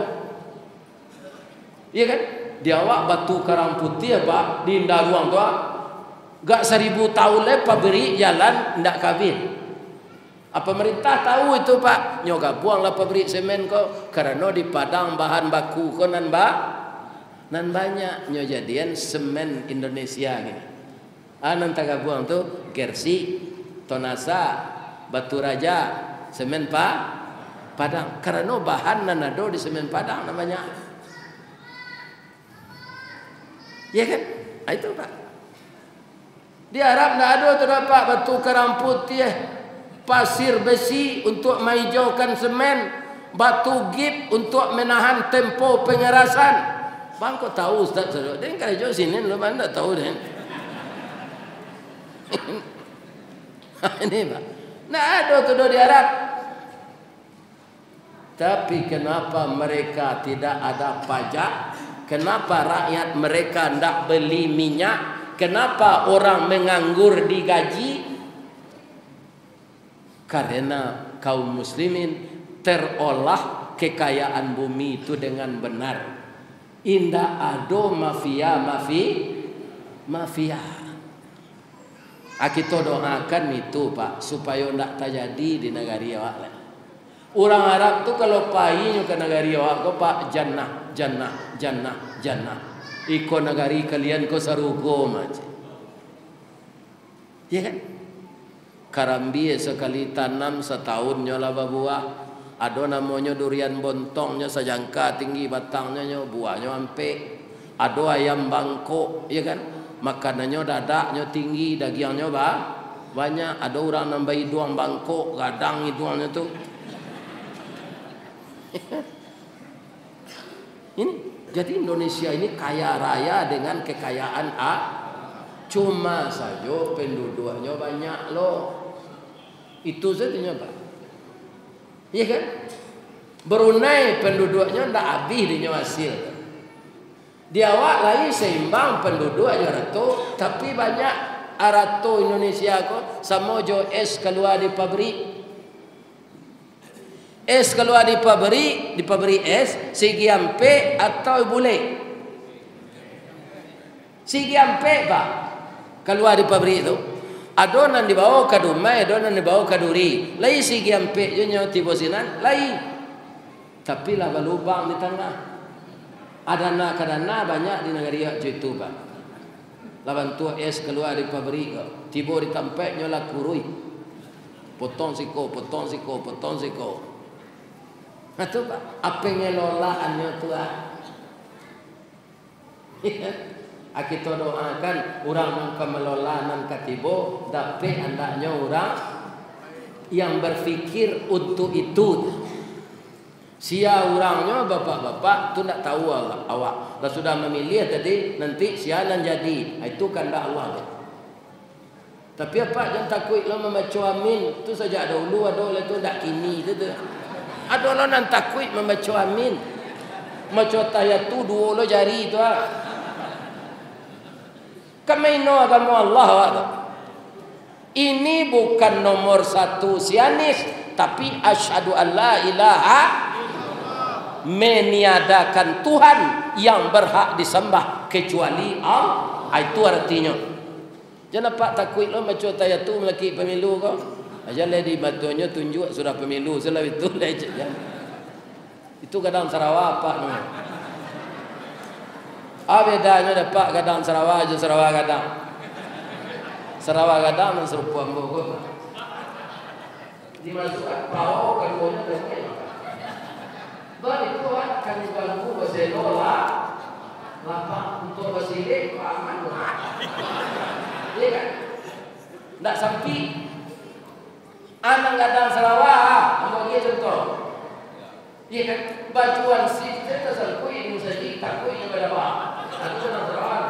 Iya kan? Di awak batu karang putih Pak, di indah ruang tua. Gak 1000 tahun le pabrik jalan ndak kawin. Apa pemerintah tahu itu Pak? Nyoga buanglah pabrik semen ko karena di Padang bahan baku ko nan banyak nyo jadian semen Indonesia gini. Anan taga buang tu Gersi, Tonasa, Batu Raja, semen Padang. Karena bahan nan ada di semen Padang namanya. Ya kan? Itu Pak. Di Arab ndak ada terdapat batu karang putih, pasir besi untuk menghijaukan semen, batu gip untuk menahan tempo pengerasan. Bang kau tahu Ustaz? Dia kan hijau sini, lu mana tak tahu deh. Ini Pak. Ndak ada tu di Arab. Tapi kenapa mereka tidak ada pajak? Kenapa rakyat mereka tidak beli minyak? Kenapa orang menganggur digaji? Karena kaum muslimin terolah kekayaan bumi itu dengan benar. Indah ado mafia. Kita doakan itu Pak supaya tidak terjadi di negara awak. Orang Arab tu kalau payinya ke negara awak ko Pak jannah. Iko negari kalian ko sarugo macam. Ya kan? Karambi sekali tanam setahun nyola buah. Ada namanya durian bontongnya sejangka tinggi batangnya nyo buahnya ampe. Ada ayam bangkok, ya kan? Makanannya dadaknya tinggi, dagingnya banyak. Ada orang nambah hidung bangkok, gadang hidungnya tu. Ini jadi Indonesia ini kaya raya dengan kekayaan cuma saja penduduknya banyak loh. Itu saja Pak. Iya kan? Brunei penduduknya ndak habis di hasil. Di awak lagi seimbang penduduknya rato, tapi banyak arato Indonesia ko sama jo es keluar di pabrik. Es keluar di pabrik es segi ampe atau bule. Segi ampe Pak. Keluar di pabrik itu. Adonan dibawa ke Dumai, adonan dibawa ke Duri. Lai segi ampe nyo tibo sinan, lai. Tapi lah lubang di tengah. Adana kadana banyak di negara itu Pak. Laban tua es keluar di pabrik, tibo di tempat nyo lah kurui. Potong siko. Itu Pak, apa ngelolaannya Tuhan? Kita doakan orang yang kemelola nan katibo, tapi hendaknya orang yang berfikir untuk itu. Sia orangnya bapak-bapak tu nak tahu awak. Dah sudah memilih tadi nanti sialan jadi. Itu kehendak Allah. Tapi apa jangan takut lo membaca amin. Tu saja ada ulu ada oleh tu ndak kini tu. Ada orang yang takut membaca amin. Baca tahiyat tu dua lo jari tu Kamaino agama Allah Ini bukan nomor 1 sianis, tapi asyhadu an la ilaha meniadakan Tuhan yang berhak disembah kecuali Allah. Itu artinya. Jangan Pak takut lo baca tahiyat tu melaki pemilu kau. Aja di batunya tunjuk sudah pemilu selalu itu ya. Itu kadang Sarawak Pak ni. Bedanya dapat kadang Sarawak aja Sarawak kadang. Sarawak kadang dan serupa Bogor. Dimasukkan pau keduanya dengan. Bagi tuan kan ganggu bersedola. Lapang untuk bersilik aman. Iya kan? Tak sampai anak kadang Sarawak, apa dia contoh? Iya kan? Bajuan si kita tersalkui ini saja takut yang berapa? Aku senang Sarawak.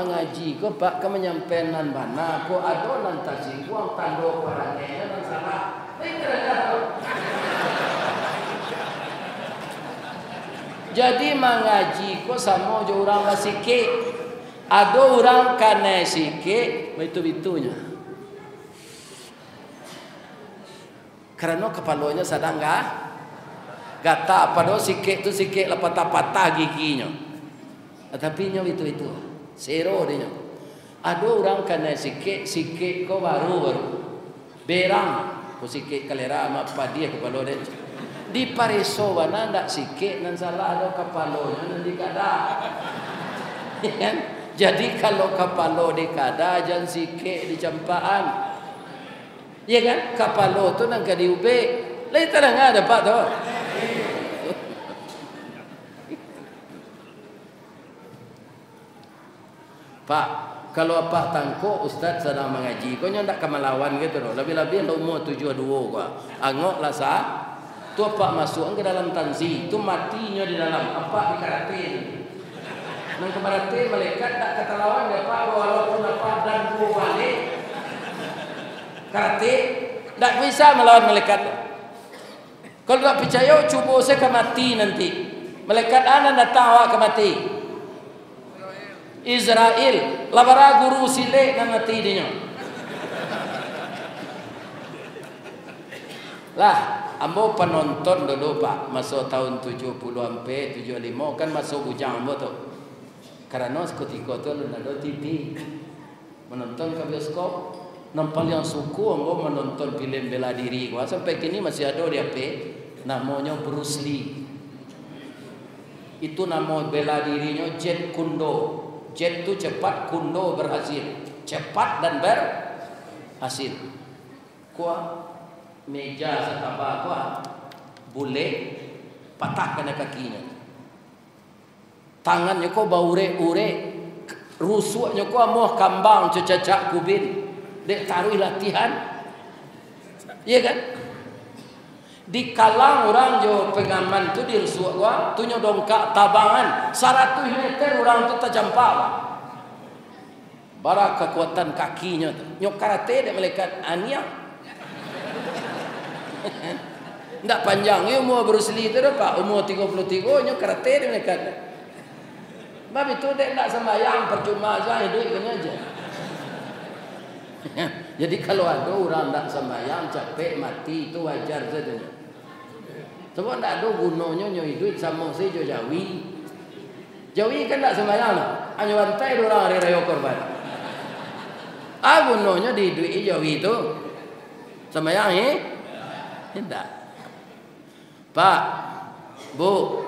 mengaji ko pak ka menyampaikan bana ko ado nan tasingguang tando parangnya nan salah. Jadi mengaji ko sama jo orang sikit. Ada orang kena sikit betul-betulnya. Karena kepalanya sedang gata pada sikit tu sikit lah patah-patah giginya. Tapi nya itu zero dia. Ada orang kena sikit ko baru berang ko sikit kalera sama padia kepala dia. Di parisowana ndak sikit nan salah ada kepalanya nan dikada. Jadi kalau kepala dikada jangan sikit dicampaan. Ya kan? Kepala tu nang kadi ube. Lai tak ada pak tu. Pak, kalau Pak tangkuk Ustaz sedang mengaji, kau ndak kemalawan gitu loh. Lebih-lebih umur 72 gua. Angok lah sah. Tu Pak masuk ke dalam tanzi, tu matinya di dalam apa dikaratin. Nang kemarate malaikat tak kata lawan dia Pak walaupun apa dan ku balik. Karate tak bisa melawan malaikat. Kalau tak percaya cuba saya ke mati nanti. Malaikat anak datang awak ke mati. Israel labara guru sile nan mati dia. Lah, ambo penonton dulu Pak, masa tahun 70 sampai 75 kan masuk bujang ambo tu. Karena ketika tu ada TV menonton ke bioskop, nampak yang suku ambo menonton film bela diri gua sampai kini masih ada di HP namanya Bruce Lee. Itu nama bela dirinya Jet Kundo. Jet itu cepat, kundo berhasil. Cepat dan berhasil. Kuah meja setambah kuah boleh patah kena kakinya. Tangannya kau baure-ure, rusuknya kau mau kambang cecacak kubin. Dek taruh latihan. Iya kan? Di kalang orang jo pengaman tu di rusuk gua, tu nyo dongkak tabangan 100 meter orang tu terjampak. Bara kekuatan kakinya tu. Nyo karate dek malaikat ania. Ndak panjang ya umur Bruce Lee tu Pak, umur 33 nyo karate dek malaikat. Bab itu dek ndak sembahyang percuma saja hidup gini aja. Jadi kalau ada orang ndak sembahyang capek mati itu wajar saja. Sebab tak ada gunanya nyoi duit sama si jo Jawi. Jawi kan tak sembahyang lah. Hanya bantai orang hari raya korban. Gunanya di duit Jawi itu sembahyang tidak. Pak, Bu,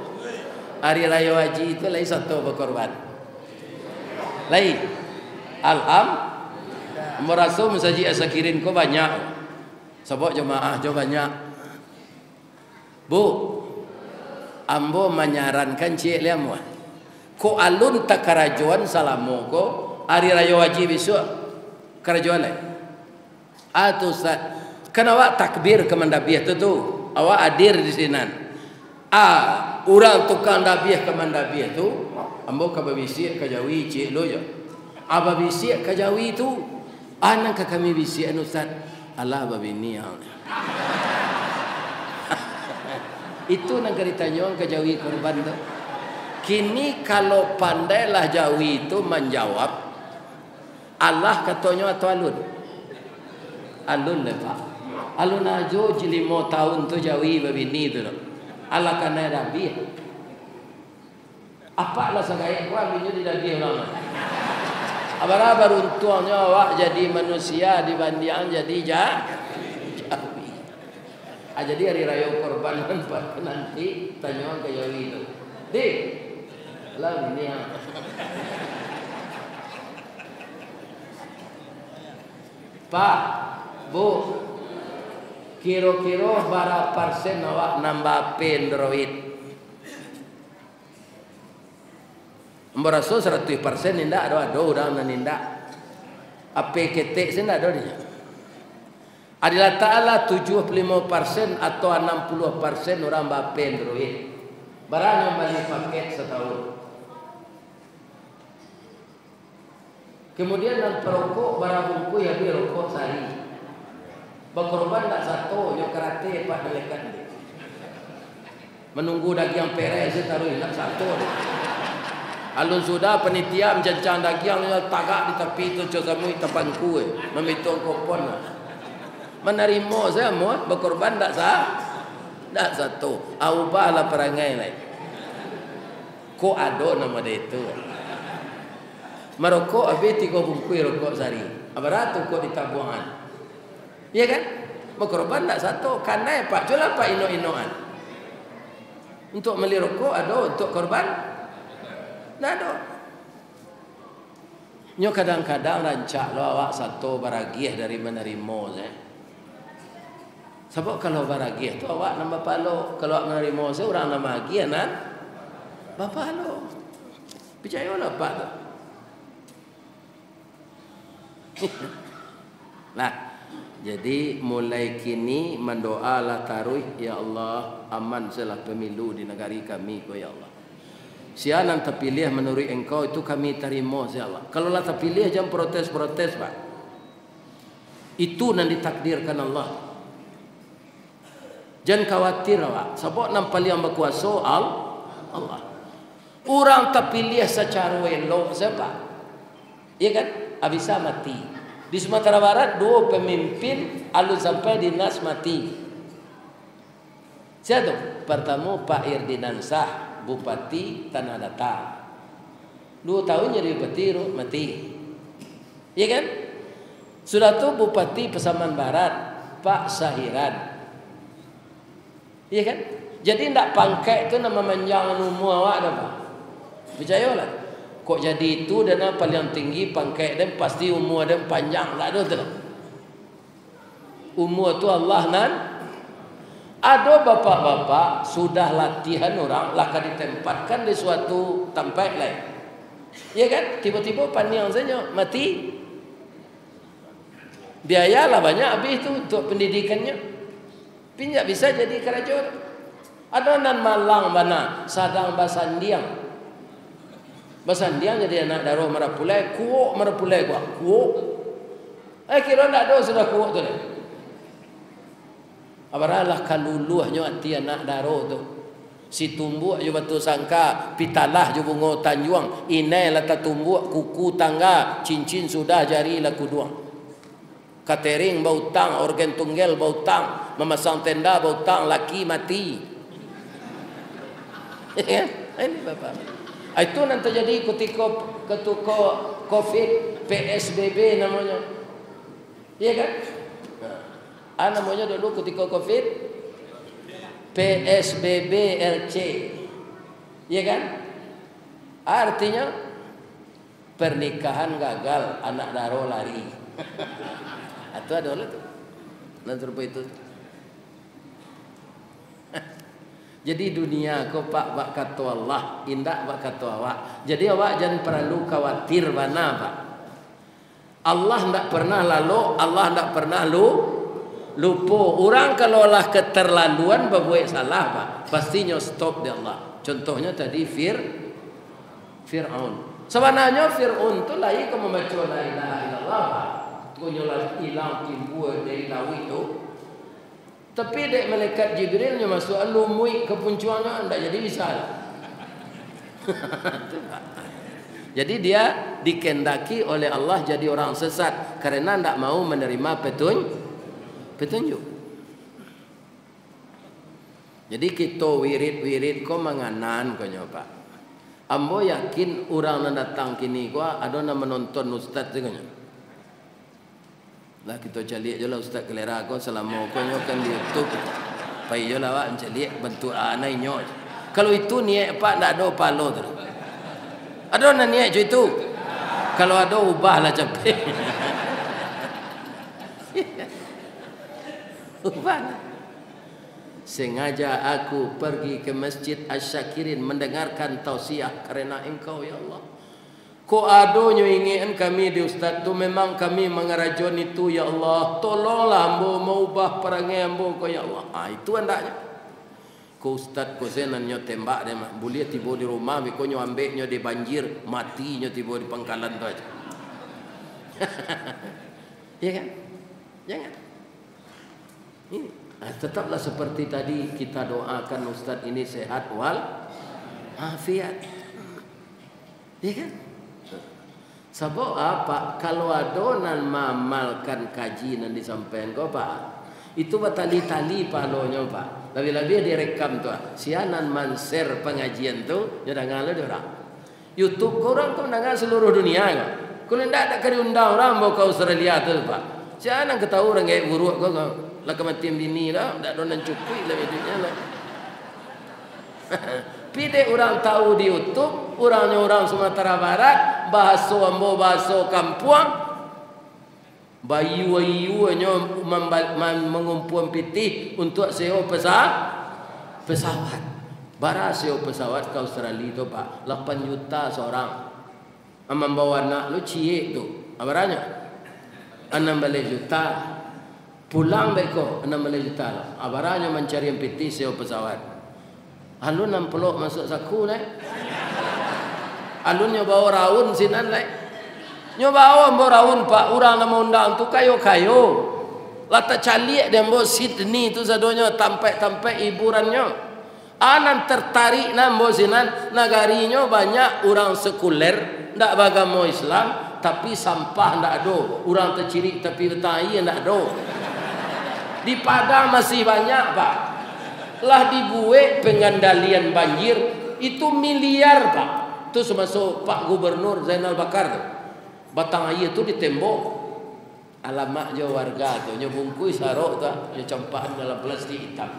hari raya haji itu lain satu berkorban. Lain. Alhamdulillah. Merasa mensaji asakirin ko banyak. Sebab jemaah jo banyak. Bu, ambo menyarankan cik liam wah. Ko alun tak kerajuan salamu ko hari raya haji besok kerajuan lain. Atu Ustaz, kan awak takbir ke mandabiah tu awak hadir di sini. Orang tukang dabiah ke mandabiah tu, ambo ka babisi ka Jawi cik lo jo. Aba bisi ka Jawi tu, anak ka kami bisi anu Ustaz. Allah babini ya. Itu nak ditanya ke Jawi korban tu. Kini kalau pandailah Jawi itu menjawab, Allah katanya atau alun? Alun lah Pak. Alun ajo 5 tahun tu Jawi babini tu. Allah kena dabi. Apa lah sagaya gua minyak di dabi orang. Abara beruntungnya awak jadi manusia dibanding jadi Jawi. Jadi hari raya korban nanti tanya ke Jawi itu. Dik, lah ini ya. Pak, Bu, kira-kira berapa persen awak nambah pendroid? Merasa 100% nindak ada orang yang nindak. Apa ketek sih nindak ada dia. Adalah Ta'ala 75% atau 60% orang bape Android. Barang yang beli paket setahun. Kemudian nan perokok barang bungku ya bi rokok sari. Berkorban tak satu, yang karate pak melekat dia. Menunggu daging peres saya taruh nak satu. Alun sudah penitia mencancang daging tagak di tepi itu cosamui tepangku memitung kopon. Menerima saya mau berkorban tak sah. Tak satu. Ubahlah perangai lain. Kok ada nama dia itu. Merokok habis 3 bungkus rokok sehari. Berapa kok di tabungan? Ya kan? Berkorban tak satu. Karena pak jual apa ino-inoan. Untuk beli rokok ada, untuk korban tak ada. Nyo kadang-kadang rancak lo awak satu baragiah dari menerima saya. Sebab kalau baragiah tu awak nama palo, kalau awak menerima saya orang nama agiah nan bapa lo. Percayalah pak tu. Nah, jadi mulai kini mendoalah taruh ya Allah aman selah pemilu di negeri kami ko ya Allah. Sianan terpilih menurut engkau itu kami terima ya Allah. Kalau lah terpilih jangan protes-protes pak. Itu yang ditakdirkan Allah. Jangan khawatir pak. Sebab nampak yang berkuasa Allah. Orang terpilih secara elok siapa? Ya kan? Bisa mati. Di Sumatera Barat 2 pemimpin alun sampai dinas mati. Siapa? Pertama Pak Irdinansah, Bupati Tanah Datar. 2 tahun jadi bupati mati. Ya kan? Sudah tu Bupati Pasaman Barat, Pak Sahiran. Ya kan? Jadi tidak pangkat tu nama manjang umur awak dah Pak. Percayalah. Kok jadi itu dan apa yang tinggi pangkat dan pasti umur dan panjang tak ada tu. Umur tu Allah nan. Ada bapak-bapak sudah latihan orang laka ditempatkan di suatu tempat lain. Ya kan? Tiba-tiba panjang saja mati. Biayalah banyak habis itu untuk pendidikannya. Pinjak bisa jadi kerajaan. Ada nan Malang mana Sadang Basandiang. Basandiang jadi anak daro Marapulai, kuok Marapulai gua, kuok. Kira ndak ada sudah kuok tu. Abaralah kaluluhnya hati anak daro tu. Si tumbuk je batu sangka, pitalah je bunga tanjuang, inai lah tumbuk kuku tangga, cincin sudah jari lah kuduang. Catering bau tang, organ tunggal bau tang, memasang tenda bau tang, laki mati. Ya, ini bapak. Itu nanti terjadi ketika COVID PSBB namanya. Iya kan? Namanya dulu ketika COVID PSBB RC. Iya kan? Artinya pernikahan gagal, anak daro lari. Itu ada oleh tu. Nanti itu. Jadi dunia ko pak kata Allah, indah pak kata awak. Jadi awak jangan perlu khawatir mana pak. Allah tidak pernah lalu, Allah tidak pernah lupa. Orang kalau lah keterlaluan berbuat salah pak, pastinya stop di Allah. Contohnya tadi Fir'aun. Sebenarnya Fir'aun tu lagi kau membaca la ilaha illallah pak. Kunyolah hilang timbul dari laut itu. Tapi dek malaikat Jibrilnya masuk lumui kepuncuannya anda jadi bisa. Jadi dia dikendaki oleh Allah jadi orang sesat karena tidak mau menerima petunjuk. Jadi kita wirid kau menganan kau nyoba. Ambo yakin orang yang datang kini kau ada yang menonton ustaz juga. Lah kita cari je lah Ustaz Kelera kau selama kau nyokan di YouTube. Pai je lah awak cari bentuk anai nyok. Kalau itu niat pak tak ada palo tu. Ada nak niat je itu. Kalau ada ubahlah capek. Ubah. Sengaja aku pergi ke Masjid Asy-Syakirin mendengarkan tausiah karena engkau ya Allah. Ko adonyo ingin kami di Ustaz tu memang kami mengarajon itu ya Allah. Tolonglah ambo mau ubah perangai ambo ko ya Allah. Itu hendaknya. Ko Ustaz ko senan nyo tembak dia mah. Boleh tiba di rumah mi ko nyo ambek nyo di banjir, mati nyo tiba di pangkalan tu aja. Ya kan? Jangan. Ini tetaplah seperti tadi kita doakan Ustadz ini sehat wal afiat. Ya kan? Sebab apa? Kalau adonan mamalkan kaji nan disampaikan kau pak, itu batali-tali palonya pak. Lebih-lebih direkam tuh. Sianan manser pengajian tuh, jangan ngalah orang. YouTube korang tuh nangga seluruh dunia kan. Kalau ndak ada kerundang orang mau ke Australia tu pak. Jangan ketahu orang kayak buruk kau lah kematian bini lah, ndak donan cukui lah hidupnya lah. Pide orang tahu di YouTube, orangnya orang Sumatera Barat, bahasa ambo bahasa kampung, bayu-bayunya mengumpul piti untuk sewa pesawat. Bara sewa pesawat ke Australia tu pak, 8 juta seorang. Membawa anak lu cie tu, abaranya 16 juta. Pulang beko 16 juta. Abaranya mencari piti sewa pesawat. Alun nampelok masuk saku leh. Alun nyoba raun sinan leh. Nyoba ambo raun pak, urang nama undang tu kayo-kayo. Lata caliek dia ambo Sydney tu sadonya tampe-tampe hiburannya. Anan tertarik nambo sinan nagarinya banyak orang sekuler. Ndak bagamo Islam tapi sampah ndak ada. Orang tercirik tapi betai ndak ada. Di Padang masih banyak pak. Lah dibuat pengendalian banjir itu miliar pak. Itu termasuk Pak Gubernur Zainal Bakar tu. Batang air tu ditembok. Alamat je warga tu nyebungkui sarok tu, nya campaan dalam plastik hitam.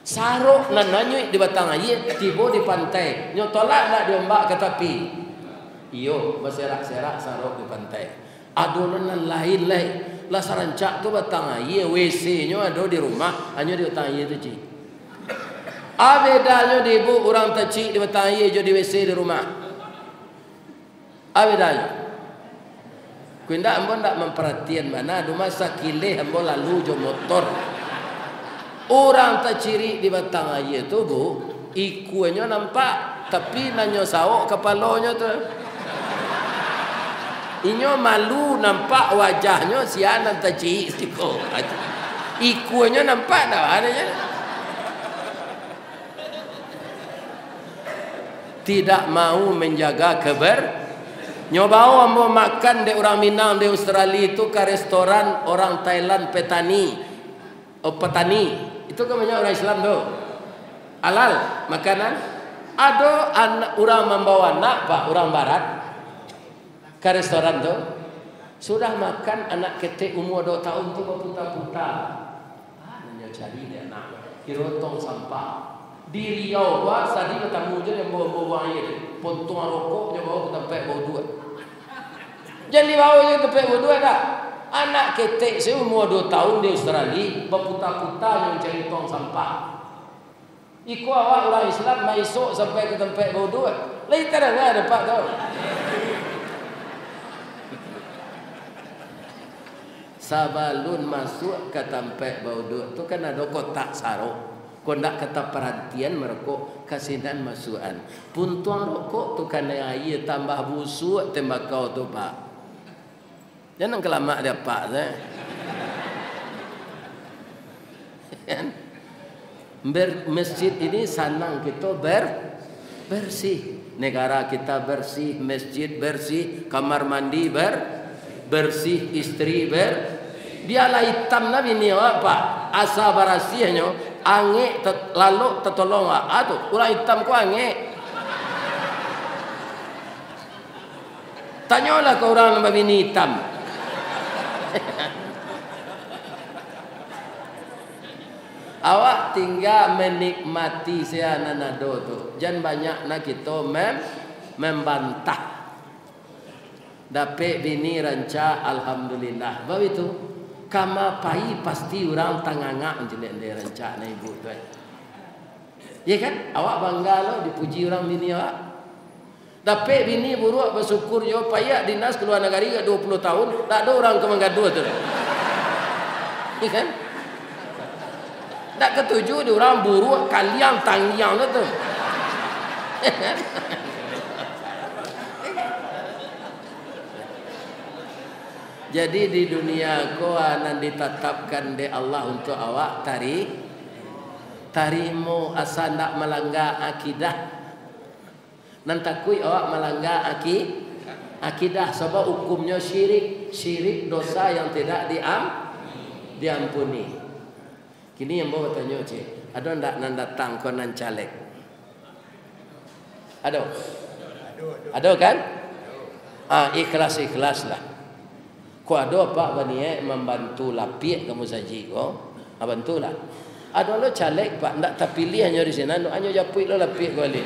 Sarok nan nanyui di batang air, tiba di pantai. Nyo tolak nak diombak ke tepi. Iyo, berserak-serak sarok di pantai. Adonan lain lain. Lah sarancak tu batang air, WC-nyo ada di rumah, hanya di batang air tu cik. Bedanya di ibu orang tercik di batang air je di WC di rumah. Bedanya. Kuinda ambo ndak memperhatian mana ada masa kileh ambo lalu jo motor. Orang terciri di batang air tu bu, ikunya nampak tapi nanyo sawok kepalanya tu. Inyo malu nampak wajahnya sianan terciri siko. Ikunya nampak dah adanya. Tidak mau menjaga nyobao mau makan de orang Minang di Australia itu ke restoran orang Thailand petani. Itu kan banyak orang Islam tu. Halal makanan. Ada anak orang membawa anak pak orang barat ke restoran tu. Sudah makan anak ketek umur 2 tahun tu berputar-putar. Nanya cari dia anak. Kirotong sampah. Di Riau gua tadi ketemu je yang bawa air. Pontong rokok dia bawa ke tempat bawa duit. Jangan dibawa je ke tempat bawa duit dah. Anak ketek seumur 2 tahun di Australia berputar-putar yang cari tong sampah. Iku awak orang Islam masuk sampai ke tempat bawa duit. Lain tak ada dapat tau. Sabalun masuk ke tempat bawa duit tu kan ada kotak sarok. Kau nak kata perhatian merokok kasihan masukan. Puntuang rokok tu kan air tambah busuk tembakau tu pak. Jangan kelamak dia pak. Masjid ini sanang kita bersih. Negara kita bersih, masjid bersih, kamar mandi bersih, istri Dialah hitam nabi ni apa? Asa barasiahnya angin lalu tertolong atuh ulah hitam ku angin. Tanyalah ke orang yang begini hitam. Awak tinggal menikmati siananado tu. Jangan banyak nak kita membantah. Dapat bini ranca alhamdulillah. Bawa itu kama pai pasti orang tangangak jelek dia rancak na ibu tu. Ya kan? Awak bangga lo dipuji orang bini awak. Dapat bini buruk bersyukur yo payah dinas keluar negara 20 tahun tak ada orang ke menggaduh tu. Ya kan? Tak ketujuh di orang buruk kalian tangiang tu. Ya kan? Jadi di dunia ko anan ditetapkan di Allah untuk awak tarimu asal nak melanggar akidah. Nan takui awak melanggar akidah sebab hukumnya syirik dosa yang tidak diampuni. Kini yang mau tanya cik, ada ndak nan datang ko nan caleg? Ada kan? Ikhlas lah. Ko ada pak bani membantu lapik kamu saji ko, bantulah. Ada lo caleg pak ndak terpilih hanya di sini, hanya japui lo lapik ko ali.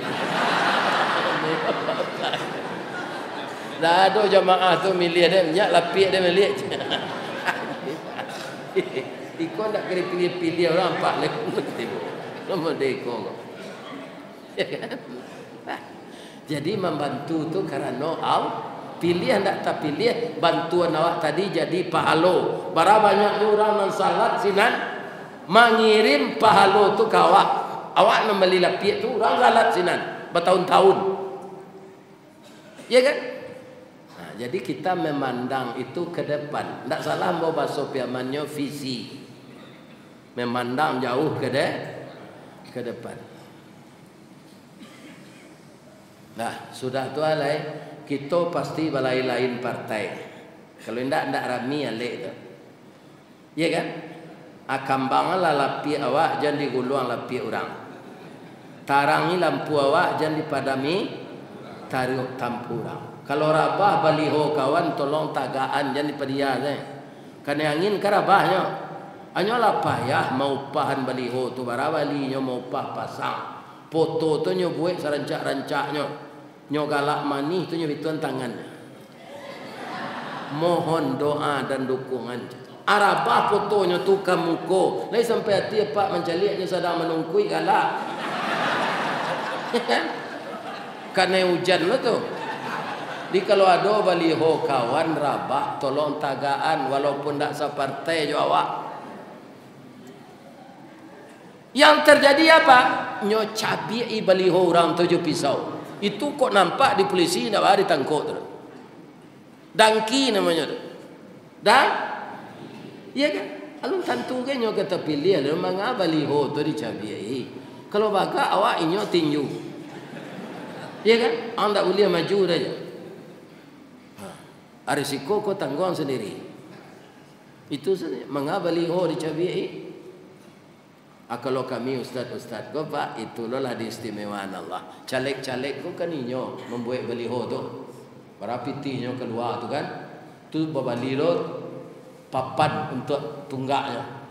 Dah ada jamaah tu milih dia minyak lapik dia milih. Iko ndak kena pilih orang pak le tiba. Nombor deko. Jadi membantu tu kerana pilih hendak tak pilih bantuan awak tadi jadi pahalo. Bara banyak orang nan salat sinan mengirim pahalo tu ke awak. Awak membeli lapik tu orang salat sinan bertahun-tahun. Ya kan? Nah, jadi kita memandang itu ke depan. Tak salah mau bahasa piamannya visi. Memandang jauh ke depan. Nah, sudah tu alai kita pasti balai lain partai. Kalau ndak rami alek tu. Ya kan? Akambanglah lapi awak jangan diguluang lapi orang. Tarangi lampu awak jangan dipadami tarik tampu orang. Kalau rabah baliho kawan tolong tagaan jangan dipadia kan. Karena angin karabahnya. Hanyalah payah mau pahan baliho tu barawalinya mau pah pasang. Foto tu nyo buat serancak-rancaknya. Nyo galak manih tu nyo bituan tangan. Mohon doa dan dukungan. Arabah fotonya tu kamuko. Lai sampai hati pak mencaliaknya sedang menungkui galak. Karena hujan lah tu. Di kalau ada baliho kawan rabah tolong tagaan walaupun tak separtai jo awak. Yang terjadi apa? Nyo cabi baliho orang tu jo pisau. Itu kok nampak di polisi nak bari tangkok tu. Dangki namanya tu. Dan iya kan? Alung tantu ke nyo kata pilih lu manga baliho tu dicabi. Kalau baga awak inyo tinju. Iya kan? Anda boleh maju saja. Risiko kau tanggung sendiri. Itu saja. Manga baliho dicabi. Kalau kami ustaz-ustaz ko pak itulah diistimewaan Allah. Caleg-caleg ko kan inyo membuat baliho tu. Berapitinya keluar tu kan. Tu babalilot papan untuk tunggaknya.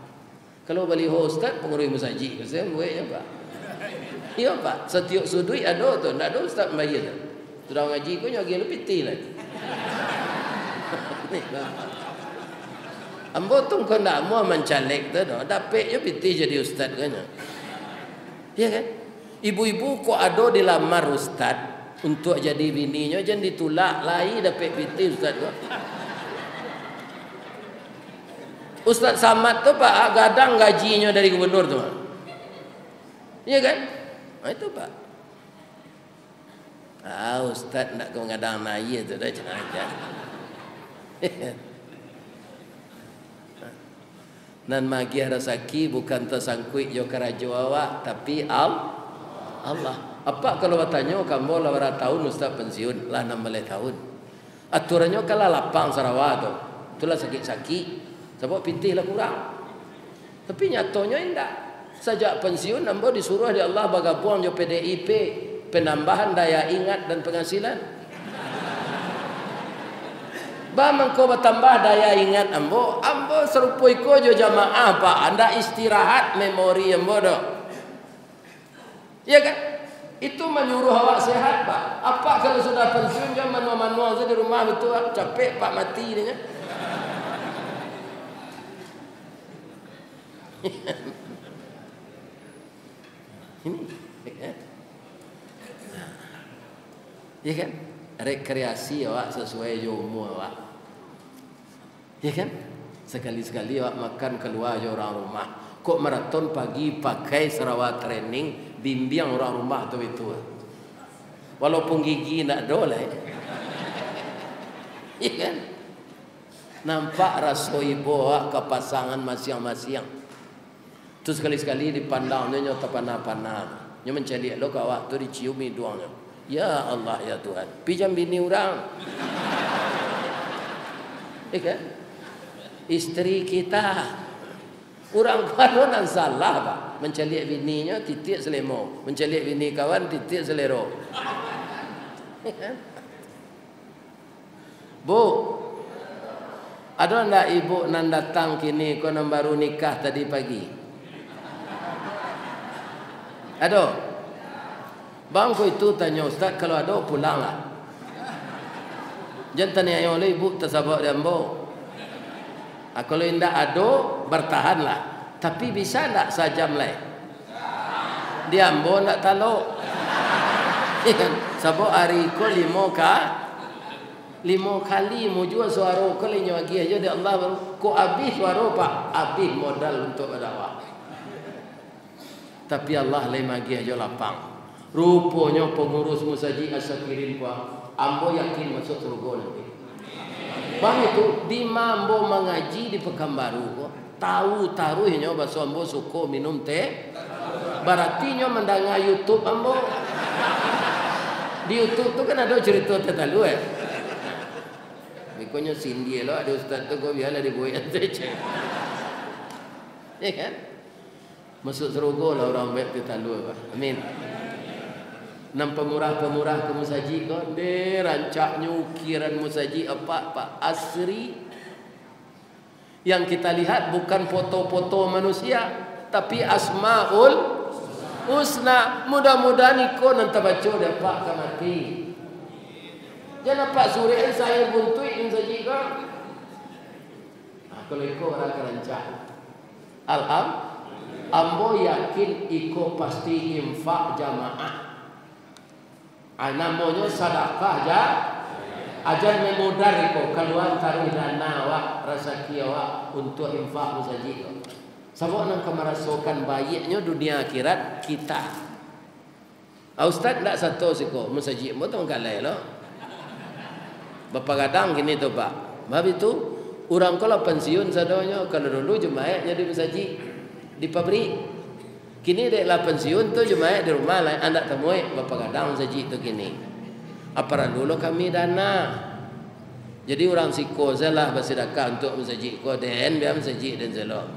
Kalau baliho ustaz pengurus masjid saya buatnya pak. Iya pak, setiap sudut ada tu, ndak ada ustaz bayar tu. Sudah ngaji ko nyogi lebih piti lagi. Ambo tu kau nak mau mencalek tu, dapat je piti jadi ustaz kan? Ya kan? Ibu-ibu kau ada dilamar ustaz untuk jadi bininya, jangan ditolak lagi dapat piti ustaz kau. Ustaz Samad tu pak gadang gajinya dari gubernur tu. Ya kan? Nah, itu pak. Ustaz nak kau gadang naik tu dah jangan aja. Nan magi rezeki bukan tersangkut jo karajo awak tapi Allah. Apa kalau bertanya kamu lah berapa tahun ustaz pensiun lah 16 tahun. Aturannya kalau lapang Sarawak tu. Itulah sakit-sakit. Sebab pitih lah kurang. Tapi nyatanya indah. Sejak pensiun nampak disuruh di Allah bergabung jo PDIP, penambahan daya ingat dan penghasilan. Mengko bertambah daya ingat ambo serupa iko jo jamaah pak anda istirahat memori ambo do. Ya kan? Itu menyuruh awak sehat pak. Apa kalau sudah pensiun jangan manual-manual saja di rumah itu capek pak mati dia. Ini ya kan? Rekreasi awak sesuai jo umur awak. Ya kan? Sekali-sekali awak makan keluar je orang rumah. Kok maraton pagi pakai Sarawak training bimbing orang rumah tu itu. Walaupun gigi nak dolai. Ya kan? Nampak rasa ibu ke pasangan masing-masing. Tu sekali-sekali dipandangnya nyo terpana-pana. Nyo mencari lo kawak tu dicium hidungnya. Ya Allah ya Tuhan. Pinjam bini orang. Kan? Isteri kita. Orang kawan yang salah pak. Mencari bininya titik selemo. Mencari bini kawan titik selero. Kan? Bu, ada ndak ibu nan datang kini kau nan baru nikah tadi pagi? Ada? Bangku itu tanya Ustaz, kalau ada pulanglah. Jangan tanya yang oleh ibu tersabak dan bo. Kalau tidak ada, bertahanlah. Tapi bisa tak sajam leh? Dia ambo tak taluk. Sabak hari ko 5 kali mau jual suara kali lagi aja di Allah baru ko habis suara pak, habis modal untuk berdakwah. Tapi Allah lain lagi aja lapang. Rupanya pengurus musaji asyakirin pak, ambo yakin masuk surga nanti. Bang itu di mambo mengaji di Pekanbaru, tahu taruhnya bahasa ambo suko minum teh. Berarti nyo mendengar YouTube ambo. Di YouTube tu kan ada cerita tetalu Mikirnya Cindy lo ada ustaz tu kau biarlah dibuat saja. Ya kan? Masuk surga lah orang baik kita lu apa. Amin. Nam pemurah-pemurah ke musaji kau de rancaknya ukiran musaji apa asri. Yang kita lihat bukan foto-foto manusia tapi asmaul husna. Mudah-mudahan ikut nanti baca dapat ke mati. Jangan pak sore saya buntuin saja kan. Kalau ikut orang kerancang. Ambo yakin ikut pasti infak jamaah. Namanya sedekah aja. Ajar memudar ikut keluar taruh dana wak rezeki wak untuk infak saja. Sebab nak kemerasakan baiknya dunia akhirat kita. Ustaz tak satu siko musajid betul kalai lo. Bapak kadang gini tu pak. Bab itu orang kalau pensiun sadonya kalau dulu jemaah jadi musajid di pabrik. Kini deklah pensiun tu jemaah di rumah lah anda temui bapak kadang musajid tu kini. Apa dulu kami dana. Jadi orang siko salah bersedekah untuk musajid ko den biar musajid dan zelo.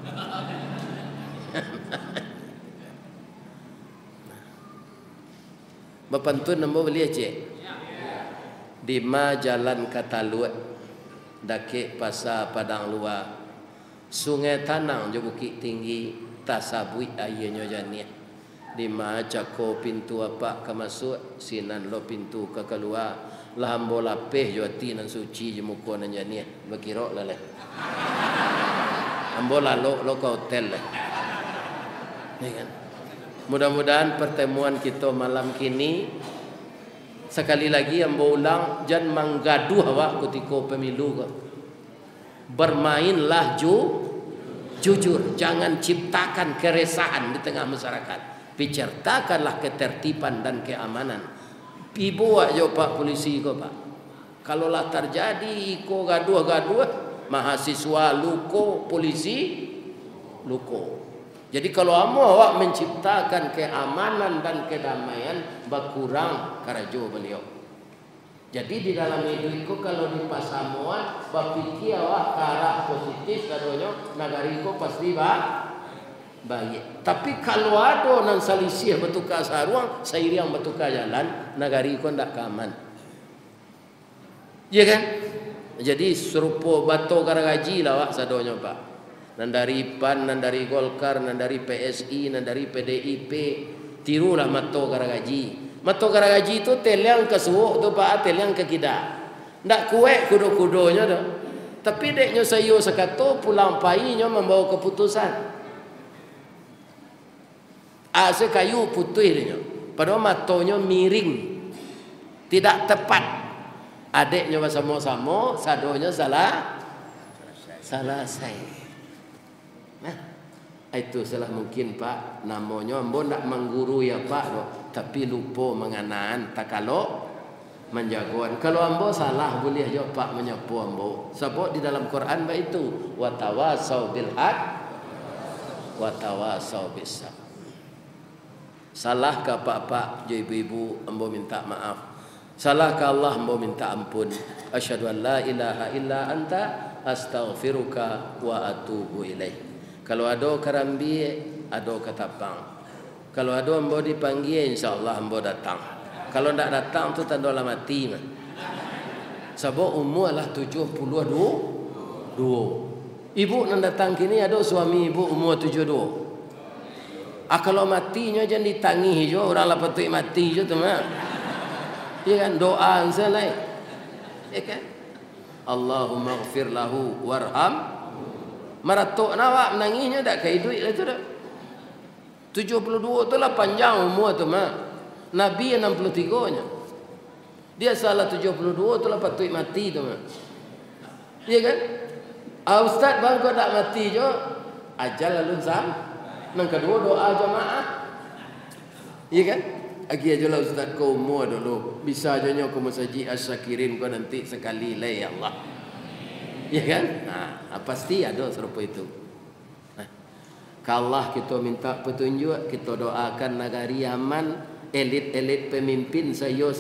Bapak tu nombor beli cek. Di ma jalan Kataluat dake pasar Padang Luar sungai Tanang je Bukit Tinggi tasabui ayenya jania di ma cako pintu apa ke masuk sinan lo pintu ke keluar lah ambo lapeh joti nan suci je muko nan jania berkira lah ambo lalu lo ke hotel lah ni kan. Mudah-mudahan pertemuan kita malam kini sekali lagi yang berulang jangan menggaduh awak ketika pemilu ke. Bermainlah jujur, jangan ciptakan keresahan di tengah masyarakat. Ciptakanlah ketertiban dan keamanan. Ibu aja pak polisi ko pak. Kalau lah terjadi iko gaduh-gaduh, mahasiswa luko, polisi luko. Jadi kalau awak menciptakan keamanan dan kedamaian berkurang karajo beliau. Jadi di dalam hidup itu kalau di pasamuan berpikir awak ke arah positif kadonyo nagari itu pasti baik. Tapi kalau ada nan salisih bertukar saruang seiring bertukar jalan nagari itu ndak aman. Ya kan? Jadi serupa batu garagaji lah awak sadonyo pak. Nan dari PAN, nan dari Golkar, nan dari PSI, nan dari PDIP, tirulah mato garagaji. Mato garagaji itu teliang ke suuk tu pak, teliang ke kita. Ndak kuek kudo-kudonya dah. Tapi deknya sayo sekato pulang painya membawa keputusan. Ase kayu putih dia. Padahal matonya miring. Tidak tepat. Adiknya sama-sama, sadonya salah saya. Nah, itu salah mungkin pak namanya ambo nak mengguru ya pak tapi lupa menganan tak kalau menjagoan. Kalau ambo salah boleh aja pak menyapu ambo. Sebab di dalam Quran itu wa tawasau bil haq wa tawasau bis sabr. Salah ke pak-pak, ibu-ibu, ambo minta maaf. Salah ke Allah, ambo minta ampun. Asyhadu an la ilaha illa anta astaghfiruka wa atubu ilaih. Kalau ada karambi, ada ketapang. Kalau ada ambo dipanggil, insyaallah ambo datang. Kalau tidak datang tu tanda lah mati. Sebab umur lah 72. Ibu nak datang kini ada suami ibu umur 72. Kalau matinya jangan ditangi je orang lah patut mati je tu mak. Ya kan doa selai. Ya kan? Allahumma ighfir lahu warham. Maratuk nawak menangisnya dak kai duit lah tu dah. 72 tu lah panjang umur tu mak. Nabi 63-nya. Dia salah 72 tu lah patut mati tu mak. Ya kan? Ustaz bang kau tak mati je. Ajal lalu sam. Yang kedua doa jemaah. Iya kan? Agi aja lah ustaz kau umur dulu. Bisa aja kau masjid asyakirin kau nanti sekali lah ya Allah. Iya kan? Nah, pasti ada serupa itu. Nah, kalau kita minta petunjuk, kita doakan negari Yaman, elit-elit pemimpin sayo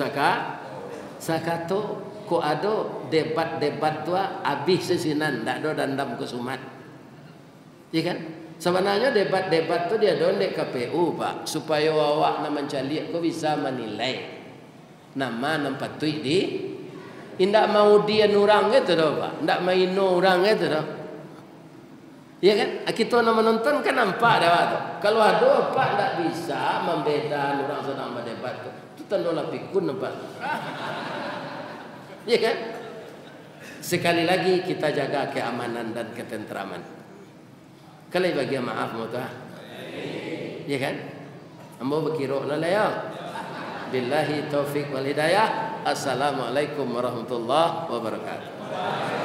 sakato ko ada debat-debat tua habis sesinan, tak ada dandam kesumat. Iya kan? Sebenarnya debat-debat tu dia dondek KPU pak, supaya awak nak mencalik kau bisa menilai nama nampak tuik di. Indak mau dia nurang itu dah pak, indak main orang itu dah. Ya kan? Kita nak menonton kan nampak dah tu. Kalau ada pak tak bisa membeda orang sedang berdebat tu tanda lah pikun nampak. Ya kan? Sekali lagi kita jaga keamanan dan ketenteraman. Kalau bagi maaf muka, ya kan? Ambo berkira lah ya. Billahi taufik wal hidayah. Assalamualaikum warahmatullahi wabarakatuh.